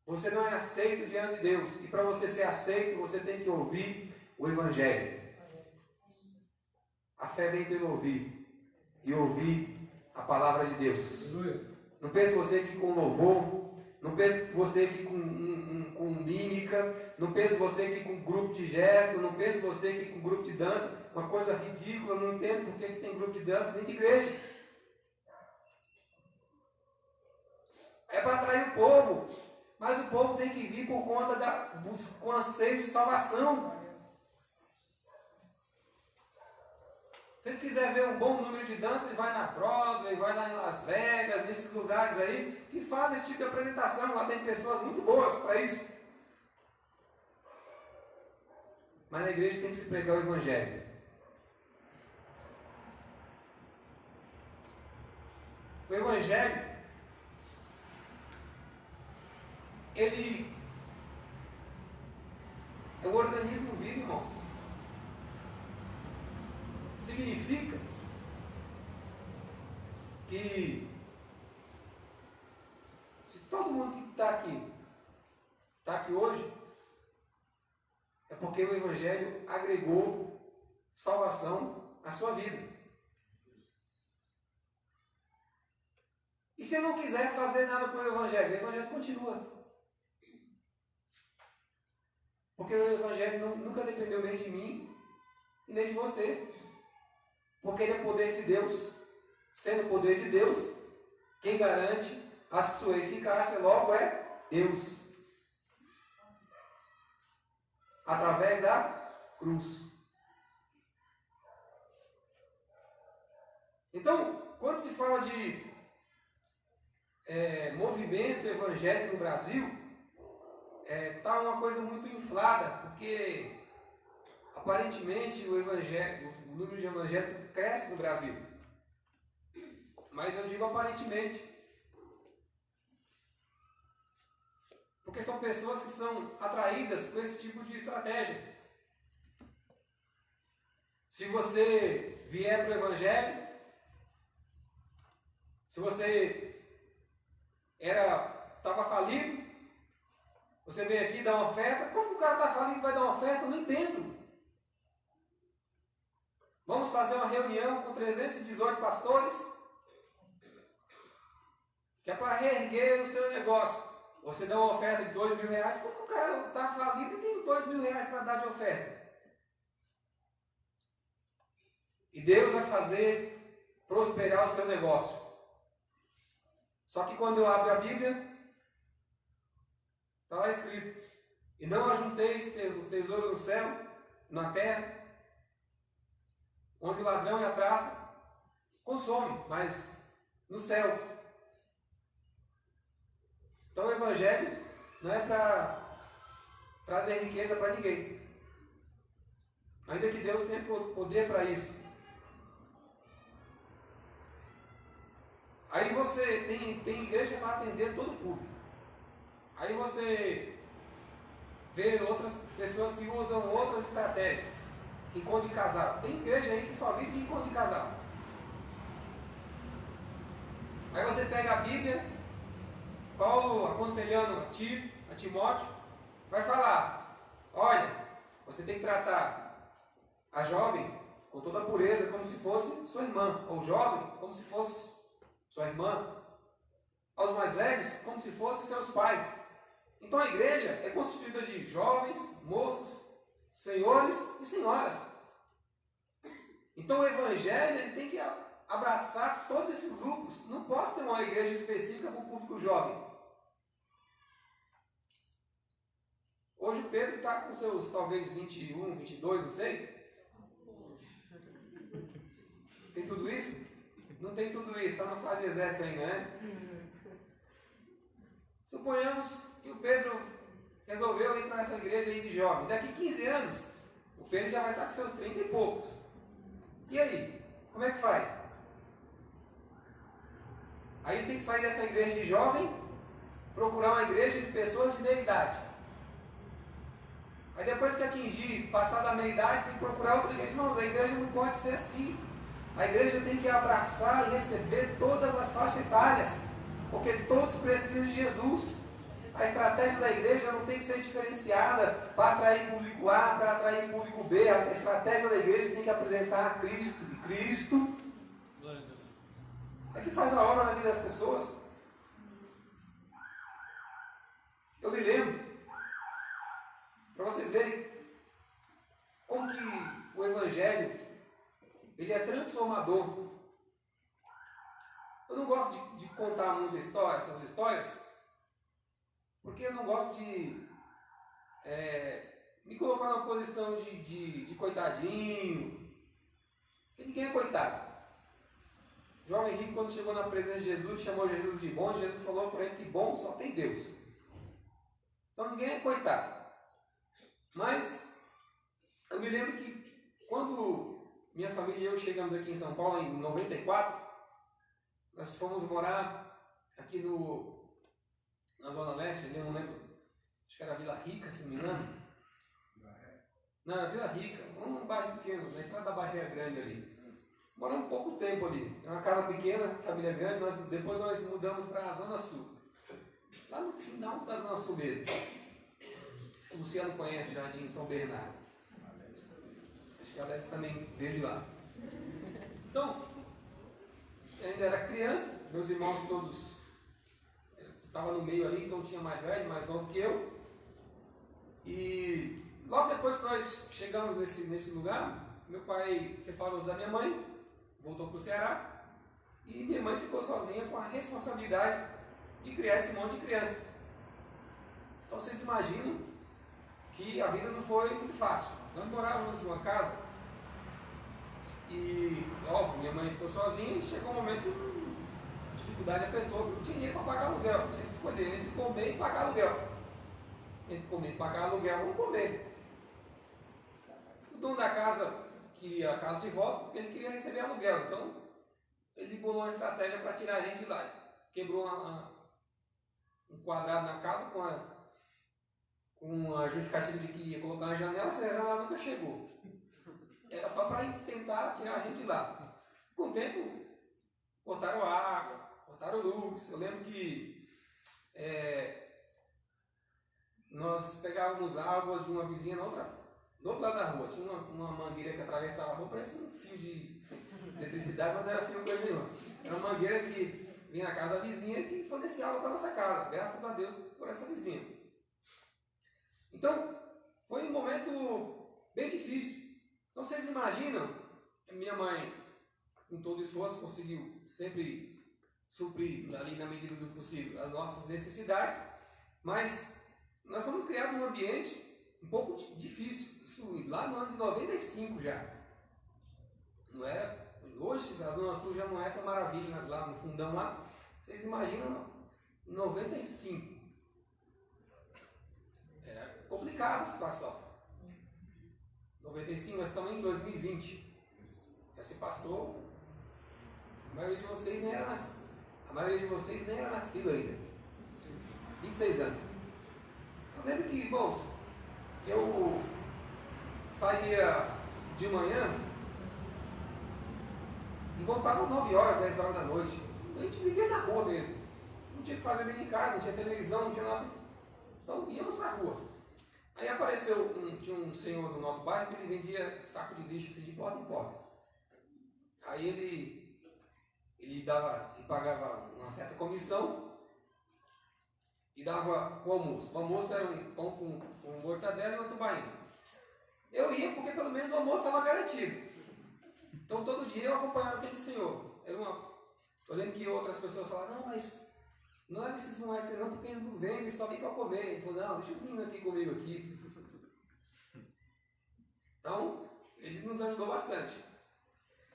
você não é aceito diante de Deus. E para você ser aceito, você tem que ouvir o Evangelho. A fé vem pelo ouvir. E ouvir a palavra de Deus. Não pense você que com louvor, não pense você que com mímica, não pense você que com grupo de gesto, não pense você que com grupo de dança, uma coisa ridícula, não entendo por que tem grupo de dança dentro de igreja. É para atrair o povo, mas o povo tem que vir por conta com anseio de salvação. Se você quiser ver um bom número de dança, ele vai na Broadway, vai lá em Las Vegas, nesses lugares aí, que fazem esse tipo de apresentação. Lá tem pessoas muito boas para isso. Mas na igreja tem que se pregar o Evangelho. O Evangelho, ele é um organismo vivo, irmãos. Significa que se todo mundo que está aqui hoje, é porque o Evangelho agregou salvação à sua vida. E se eu não quiser fazer nada com o Evangelho continua. Porque o Evangelho nunca dependeu nem de mim e nem de você. Porque ele é poder de Deus. Sendo poder de Deus, quem garante a sua eficácia logo é Deus. Através da cruz. Então, quando se fala de movimento evangélico no Brasil, está uma coisa muito inflada, porque aparentemente o número de evangélicos cresce no Brasil. Mas eu digo aparentemente, porque são pessoas que são atraídas por esse tipo de estratégia. Se você vier para o Evangelho, se você estava falido, você vem aqui dar uma oferta. Como o cara está falido e vai dar uma oferta? Eu não entendo. Vamos fazer uma reunião com 318 pastores, que é para reerguer o seu negócio. Você dá uma oferta de R$2.000, como o cara está falido e tem R$2.000 para dar de oferta? E Deus vai fazer prosperar o seu negócio. Só que quando eu abro a Bíblia, está lá escrito: e não ajunteis o tesouro no céu, na terra, onde o ladrão e a traça consomem, mas no céu. Então o Evangelho não é para trazer riqueza para ninguém. Ainda que Deus tenha poder para isso. Aí você tem igreja para atender todo o público. Aí você vê outras pessoas que usam outras estratégias. Encontro de casal. Tem igreja aí que só vive de encontro de casal. Aí você pega a Bíblia, Paulo aconselhando a Timóteo, vai falar: olha, você tem que tratar a jovem com toda a pureza, como se fosse sua irmã, ou jovem, como se fosse sua irmã, aos mais velhos, como se fossem seus pais. Então a igreja é constituída de jovens, moços, senhores e senhoras. Então o evangelho ele tem que abraçar todos esses grupos. Não posso ter uma igreja específica para o público jovem. Hoje o Pedro está com seus talvez 21, 22, não sei. Tem tudo isso? Não tem tudo isso, está na fase de exército ainda, né? Suponhamos que o Pedro resolveu ir para essa igreja aí de jovem. Daqui 15 anos, o Pedro já vai estar com seus 30 e poucos. E aí? Como é que faz? Aí ele tem que sair dessa igreja de jovem, procurar uma igreja de pessoas de meia idade. Aí depois que atingir, passar da meia idade, tem que procurar outra igreja. Não, a igreja não pode ser assim. A igreja tem que abraçar e receber todas as faixas etárias, porque todos precisam de Jesus. A estratégia da igreja não tem que ser diferenciada para atrair público A, para atrair público B. A estratégia da igreja tem que apresentar a Cristo. E Cristo é que faz a obra na vida das pessoas. Eu me lembro, para vocês verem como que o Evangelho ele é transformador. Eu não gosto de contar muito essas histórias, porque eu não gosto de me colocar numa posição de coitadinho, porque ninguém é coitado. O jovem rico, quando chegou na presença de Jesus, chamou Jesus de bom, e Jesus falou para ele que bom só tem Deus. Então ninguém é coitado. Mas eu me lembro que quando minha família e eu chegamos aqui em São Paulo em 94, nós fomos morar aqui na Zona Leste, eu não lembro, acho que era Vila Rica, se não me engano. Na Vila Rica, um bairro pequeno, na estrada da Barreira Grande ali. Moramos pouco tempo ali. É uma casa pequena, família grande, depois nós mudamos para a Zona Sul. Lá no final da Zona Sul mesmo. O Luciano conhece o Jardim São Bernardo. Acho que a Alex também veio de lá. Então, eu ainda era criança, meus irmãos todos estavam no meio ali, então tinha mais velho, mais novo que eu. E logo depois que nós chegamos nesse lugar, meu pai separou-se da minha mãe, voltou para o Ceará, e minha mãe ficou sozinha com a responsabilidade de criar esse monte de crianças. Então vocês imaginam que a vida não foi muito fácil. Nós morávamos numa casa e, óbvio, minha mãe ficou sozinha e chegou um momento que a dificuldade apertou, não tinha dinheiro para pagar aluguel, tinha que escolher entre comer e pagar aluguel. Entre comer e pagar aluguel, vamos comer. O dono da casa queria a casa de volta porque ele queria receber aluguel, então ele bolou uma estratégia para tirar a gente de lá. Quebrou um quadrado na casa com a justificativa de que ia colocar na janela, a janela nunca chegou. Era só para tentar tirar a gente de lá. Com o tempo, cortaram água, cortaram luz. Eu lembro que nós pegávamos água de uma vizinha do outro lado da rua. Tinha uma mangueira que atravessava a rua, parecia um fio de eletricidade, mas não era fio coisa nenhuma. Era uma mangueira que vinha na casa da vizinha que fornecia água para a nossa casa. Graças a Deus por essa vizinha. Então, foi um momento bem difícil. Então, vocês imaginam, minha mãe, com todo esforço, conseguiu sempre suprir, ali na medida do possível, as nossas necessidades, mas nós fomos criados num ambiente um pouco difícil, isso lá no ano de 95 já. Não era, hoje a Zona Sul já não é essa maravilha lá no fundão lá, vocês imaginam 95. delicada a situação. 95, nós estamos em 2020. Já se passou. A maioria de vocês nem era nascido ainda. 26 anos. Eu lembro que, irmãos, eu saía de manhã e voltava às 9 horas, 10 horas da noite. A gente vivia na rua mesmo. Não tinha o que fazer dentro de casa, não tinha televisão, não tinha nada. Então íamos para a rua. Aí apareceu tinha um senhor do nosso bairro que ele vendia saco de lixo assim, de porta em porta. Aí ele pagava uma certa comissão e dava o almoço. O almoço era um pão com mortadela e uma tubaína. Eu ia porque pelo menos o almoço estava garantido. Então todo dia eu acompanhava aquele senhor. Eu lembro que outras pessoas falavam, não, mas não é esses moleques não, porque eles não vendem, eles só vêm para comer. Ele falou, não, deixa os meninos aqui comigo aqui. Então, ele nos ajudou bastante.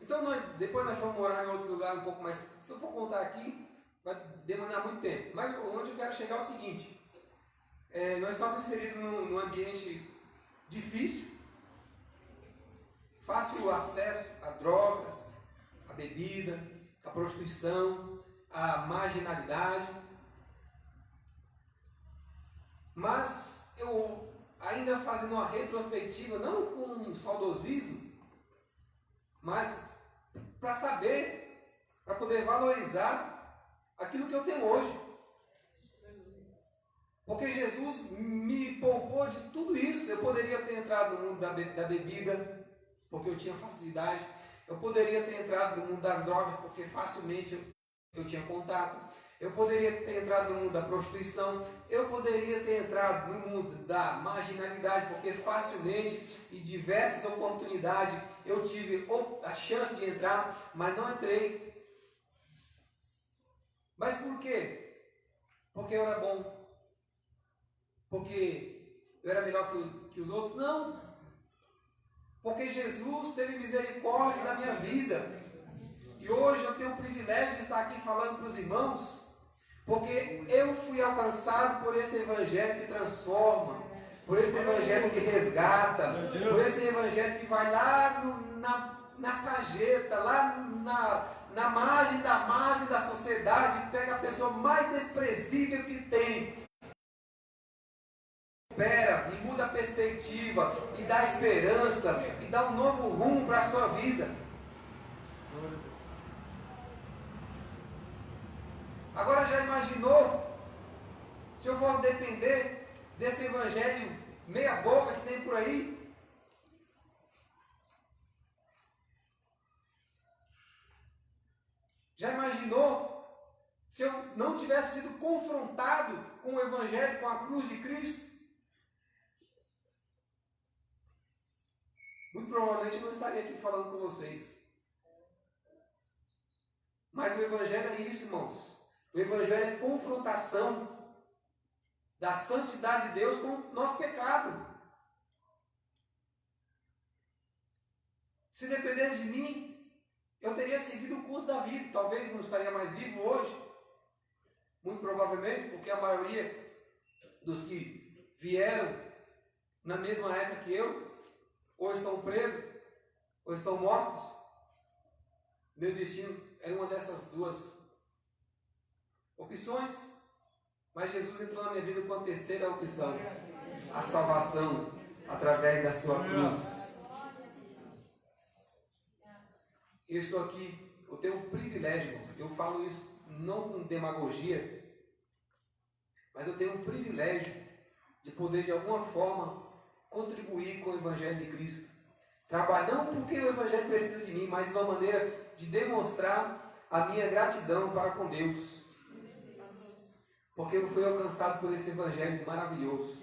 Então, depois nós fomos morar em outro lugar um pouco mais... Se eu for contar aqui, vai demandar muito tempo. Mas onde eu quero chegar é o seguinte. Nós estávamos inseridos num ambiente difícil, fácil acesso a drogas, a bebida, a prostituição, a marginalidade. Mas eu, ainda fazendo uma retrospectiva, não com um saudosismo, mas para saber, para poder valorizar aquilo que eu tenho hoje. Porque Jesus me poupou de tudo isso. Eu poderia ter entrado no mundo da bebida, porque eu tinha facilidade. Eu poderia ter entrado no mundo das drogas, porque facilmente eu tinha contato. Eu poderia ter entrado no mundo da prostituição. Eu poderia ter entrado no mundo da marginalidade, porque facilmente e diversas oportunidades eu tive a chance de entrar, mas não entrei. Mas por quê? Porque eu era bom. Porque eu era melhor que os outros? Não. Porque Jesus teve misericórdia da minha vida. E hoje eu tenho o privilégio de estar aqui falando para os irmãos, porque eu fui alcançado por esse evangelho que transforma, por esse evangelho que resgata, por esse evangelho que vai lá na sarjeta, lá na margem da sociedade, pega a pessoa mais desprezível que tem, supera e muda a perspectiva e dá esperança e dá um novo rumo para a sua vida. Agora já imaginou se eu fosse depender desse evangelho meia boca que tem por aí? Já imaginou se eu não tivesse sido confrontado com o evangelho, com a cruz de Cristo? Muito provavelmente eu não estaria aqui falando com vocês. Mas o evangelho é isso, irmãos. O evangelho é confrontação da santidade de Deus com o nosso pecado. Se dependesse de mim, eu teria seguido o curso da vida. Talvez não estaria mais vivo hoje. Muito provavelmente, porque a maioria dos que vieram na mesma época que eu, ou estão presos, ou estão mortos. Meu destino era uma dessas duas opções, mas Jesus entrou na minha vida com a terceira opção: a salvação através da sua cruz. Eu estou aqui, eu tenho um privilégio, eu falo isso não com demagogia, mas eu tenho um privilégio de poder de alguma forma contribuir com o Evangelho de Cristo. Trabalhar não porque o Evangelho precisa de mim, mas de uma maneira de demonstrar a minha gratidão para com Deus. Porque eu fui alcançado por esse Evangelho maravilhoso.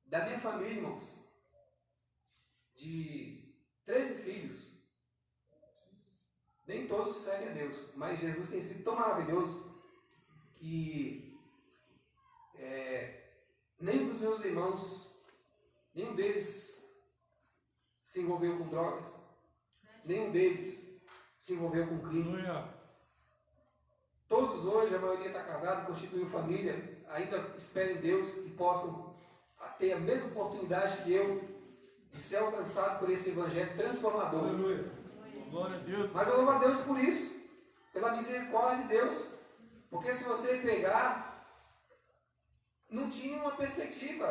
Da minha família, irmãos, de 13 filhos, nem todos servem a Deus, mas Jesus tem sido tão maravilhoso que nenhum dos meus irmãos, nenhum deles se envolveu com drogas, nenhum deles se envolveu com crime. Todos hoje, a maioria está casada, constituiu família, ainda espero em Deus que possam ter a mesma oportunidade que eu de ser alcançado por esse evangelho transformador. Aleluia. Glória a Deus. Mas eu louvo a Deus por isso, pela misericórdia de Deus. Porque se você pegar, não tinha uma perspectiva.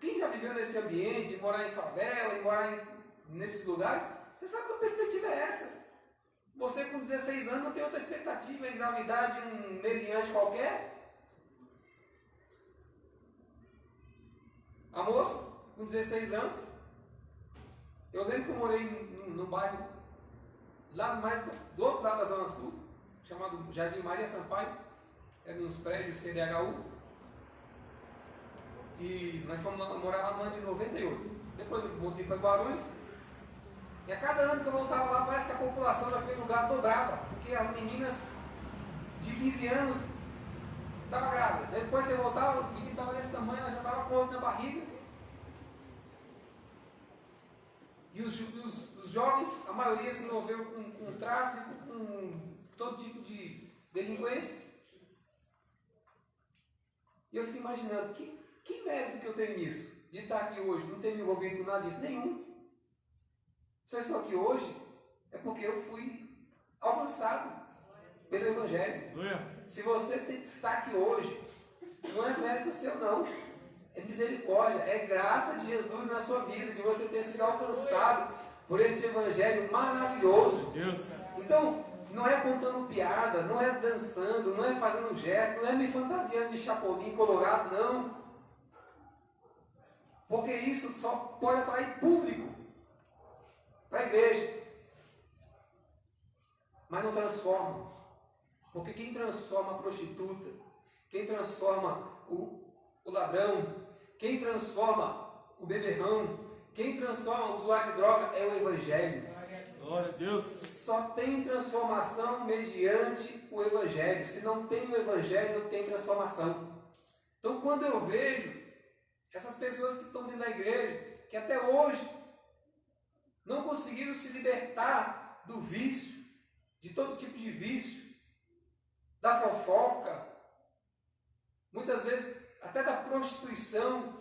Quem já viveu nesse ambiente, morar em favela, morar nesses lugares, você sabe que a perspectiva é essa. Você com 16 anos não tem outra expectativa, engravidar de um meliante qualquer. A moça, com 16 anos, eu lembro que eu morei num bairro lá mais do outro lado da Zona Sul, chamado Jardim Maria Sampaio, era nos prédios CDHU, e nós fomos morar lá no ano de 98. Depois eu voltei para Guarulhos, e a cada ano que eu voltava lá, parece que a população daquele lugar dobrava, porque as meninas de 15 anos estavam grávidas. Depois você voltava, o menino estava desse tamanho, ela já estava com outro na barriga. E os jovens, a maioria se envolveu com tráfico, com todo tipo de delinquência. E eu fico imaginando, que mérito que eu tenho nisso? De estar aqui hoje, não ter me envolvido com nada disso? Nenhum. Se eu estou aqui hoje, é porque eu fui alcançado pelo Evangelho. Se você está aqui hoje, não é mérito seu não. É misericórdia, é graça de Jesus na sua vida, de você ter sido alcançado por esse Evangelho maravilhoso. Então, não é contando piada, não é dançando, não é fazendo gesto, não é me fantasiando de chapolim colorado, não. Porque isso só pode atrair público para a igreja. Mas não transforma. Porque quem transforma a prostituta, quem transforma o ladrão, quem transforma o beberrão, quem transforma o usuário de droga é o Evangelho. Glória a Deus. Só tem transformação mediante o Evangelho. Se não tem o Evangelho, não tem transformação. Então, quando eu vejo essas pessoas que estão dentro da igreja, que até hoje não conseguiram se libertar do vício, de todo tipo de vício, da fofoca, muitas vezes até da prostituição,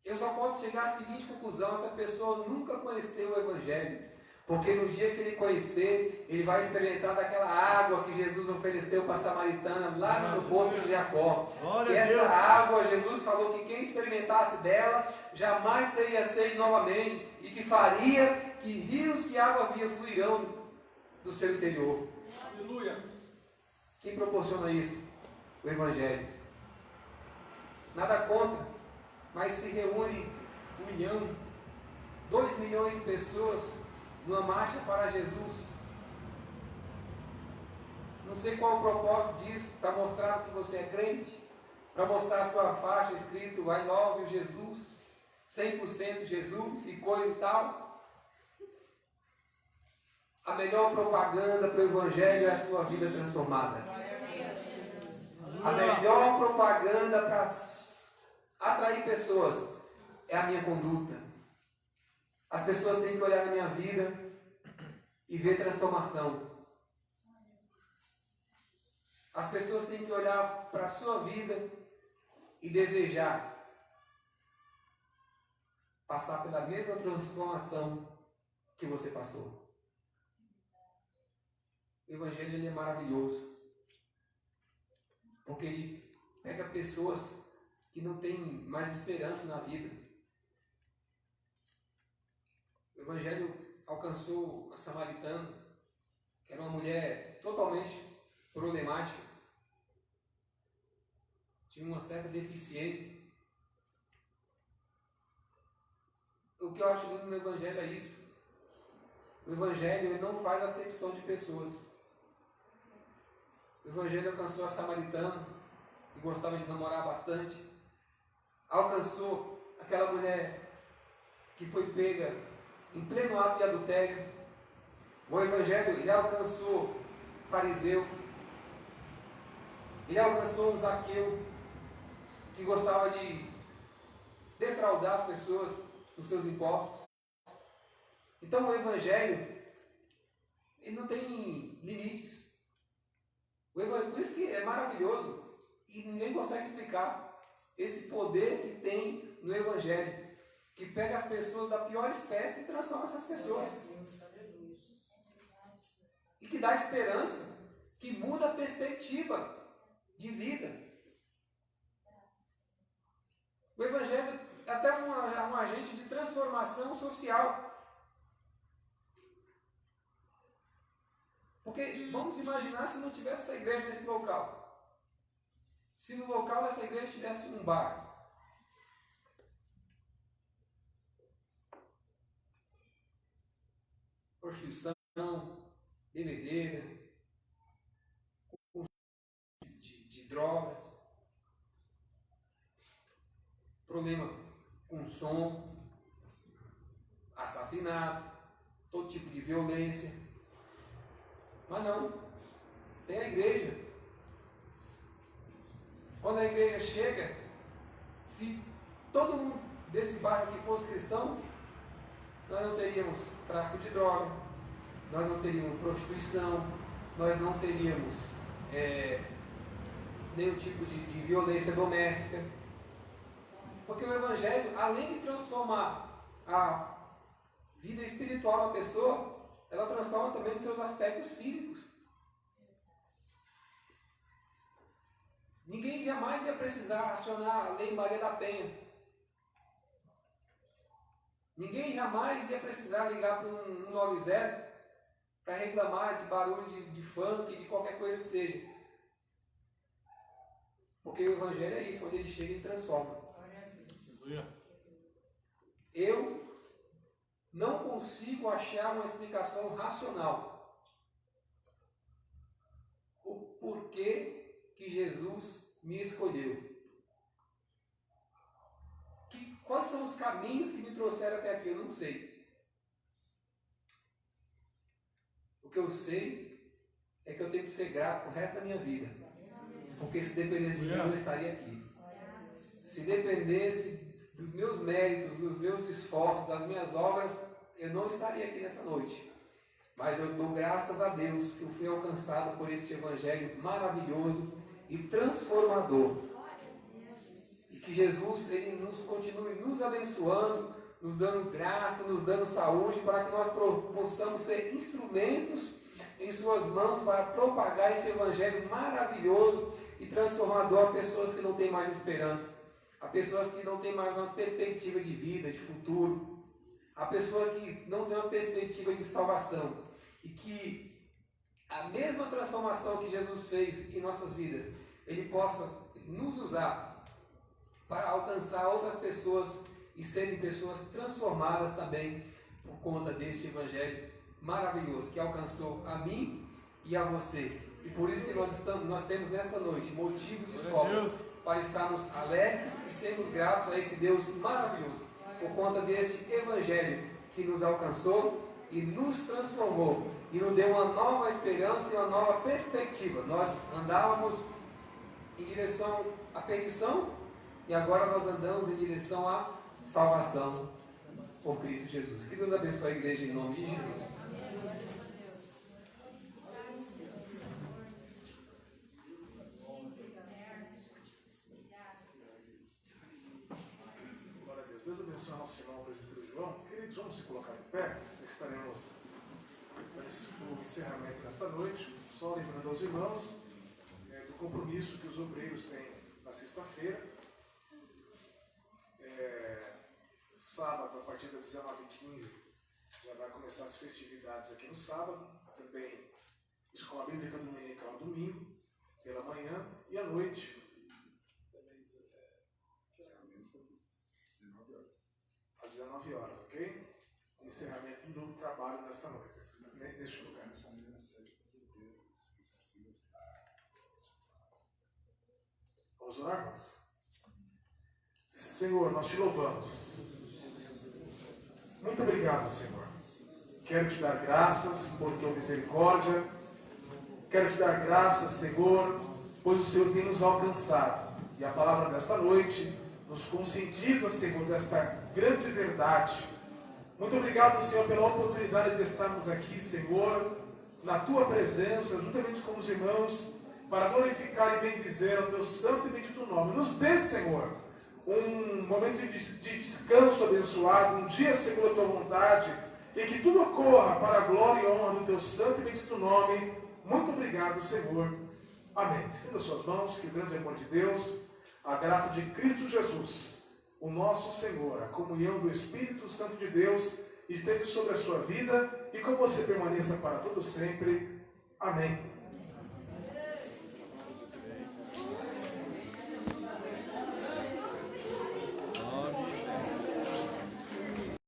eu só posso chegar à seguinte conclusão: essa pessoa nunca conheceu o Evangelho. Porque no dia que ele conhecer, ele vai experimentar daquela água que Jesus ofereceu para a samaritana lá no poço de Jacó. E essa água, Jesus falou que quem experimentasse dela jamais teria sede novamente, e que faria que rios de água viva fluirão do seu interior. Aleluia. Quem proporciona isso? O Evangelho. Nada contra, mas se reúne 1 milhão, 2 milhões de pessoas numa marcha para Jesus. Não sei qual o propósito disso, para mostrar que você é crente, para mostrar a sua faixa escrito I love you, Jesus, 100% Jesus e coisa e tal. A melhor propaganda para o Evangelho é a sua vida transformada. A melhor propaganda para atrair pessoas é a minha conduta. As pessoas têm que olhar na minha vida e ver transformação. As pessoas têm que olhar para a sua vida e desejar passar pela mesma transformação que você passou. O Evangelho ele é maravilhoso, porque ele pega pessoas que não têm mais esperança na vida. O Evangelho alcançou a samaritana, que era uma mulher totalmente problemática, tinha uma certa deficiência. O que eu acho lindo no Evangelho é isso. O Evangelho ele não faz acepção de pessoas. O Evangelho alcançou a samaritana, que gostava de namorar bastante. Alcançou aquela mulher que foi pega em pleno ato de adultério. O Evangelho ele alcançou o fariseu. Ele alcançou o Zaqueu, que gostava de defraudar as pessoas dos seus impostos. Então o Evangelho ele não tem limites. Por isso que é maravilhoso e ninguém consegue explicar esse poder que tem no Evangelho, que pega as pessoas da pior espécie e transforma essas pessoas. E que dá esperança, que muda a perspectiva de vida. O Evangelho é até um agente de transformação social. Porque vamos imaginar se não tivesse essa igreja nesse local. Se no local dessa igreja tivesse um bar. Prostituição, bebedeira, de drogas, problema com som, assassinato, todo tipo de violência. Mas não, tem a igreja. Quando a igreja chega, se todo mundo desse bairro aqui fosse cristão, nós não teríamos tráfico de droga, nós não teríamos prostituição, nós não teríamos nenhum tipo de violência doméstica. Porque o Evangelho, além de transformar a vida espiritual da pessoa, ela transforma também os seus aspectos físicos. Ninguém jamais ia precisar acionar a Lei Maria da Penha. Ninguém jamais ia precisar ligar para um 190 para reclamar de barulho de funk, de qualquer coisa que seja. Porque o Evangelho é isso, onde ele chega e transforma. Eu não consigo achar uma explicação racional o porquê que Jesus me escolheu. Quais são os caminhos que me trouxeram até aqui? Eu não sei. O que eu sei é que eu tenho que ser grato o resto da minha vida. Porque se dependesse de mim, eu não estaria aqui. Se dependesse dos meus méritos, dos meus esforços, das minhas obras, eu não estaria aqui nessa noite. Mas eu dou graças a Deus que eu fui alcançado por este Evangelho maravilhoso e transformador. E que Jesus ele nos continue nos abençoando, nos dando graça, nos dando saúde, para que nós possamos ser instrumentos em suas mãos para propagar esse Evangelho maravilhoso e transformador a pessoas que não têm mais esperança, a pessoas que não têm mais uma perspectiva de vida, de futuro, a pessoa que não tem uma perspectiva de salvação, e que a mesma transformação que Jesus fez em nossas vidas, Ele possa nos usar para alcançar outras pessoas e serem pessoas transformadas também por conta deste Evangelho maravilhoso que alcançou a mim e a você. E por isso que nós temos nesta noite motivo de sobra para estarmos alegres e sermos gratos a esse Deus maravilhoso por conta deste Evangelho que nos alcançou e nos transformou e nos deu uma nova esperança e uma nova perspectiva. Nós andávamos em direção à perdição e agora nós andamos em direção à salvação por Cristo Jesus. Que Deus abençoe a igreja em nome de Jesus. Glória a Deus. Deus abençoe o nosso irmão presbítero João. Queridos, vamos se colocar de pé. Estaremos no encerramento desta noite. Só lembrando aos irmãos do compromisso que os obreiros têm na sexta-feira. Sábado, a partir das 19h15, já vai começar as festividades aqui no sábado. Também escola bíblica dominical no domingo, pela manhã e à noite. Às 19 horas, ok? Encerramento do trabalho nesta noite, neste lugar. Vamos orar, irmãos? Senhor, nós te louvamos. Muito obrigado, Senhor. Quero te dar graças por tua misericórdia. Quero te dar graças, Senhor, pois o Senhor tem nos alcançado. E a palavra desta noite nos conscientiza, Senhor, desta grande verdade. Muito obrigado, Senhor, pela oportunidade de estarmos aqui, Senhor, na tua presença, juntamente com os irmãos, para glorificar e bendizer o teu santo e bendito nome. Nos dê, Senhor, um momento de descanso abençoado, um dia segundo a tua vontade, e que tudo ocorra para a glória e honra do teu santo e bendito nome. Muito obrigado, Senhor. Amém. Estenda suas mãos, que o grande amor de Deus, a graça de Cristo Jesus, o nosso Senhor, a comunhão do Espírito Santo de Deus, esteja sobre a sua vida e com você permaneça para todo sempre. Amém.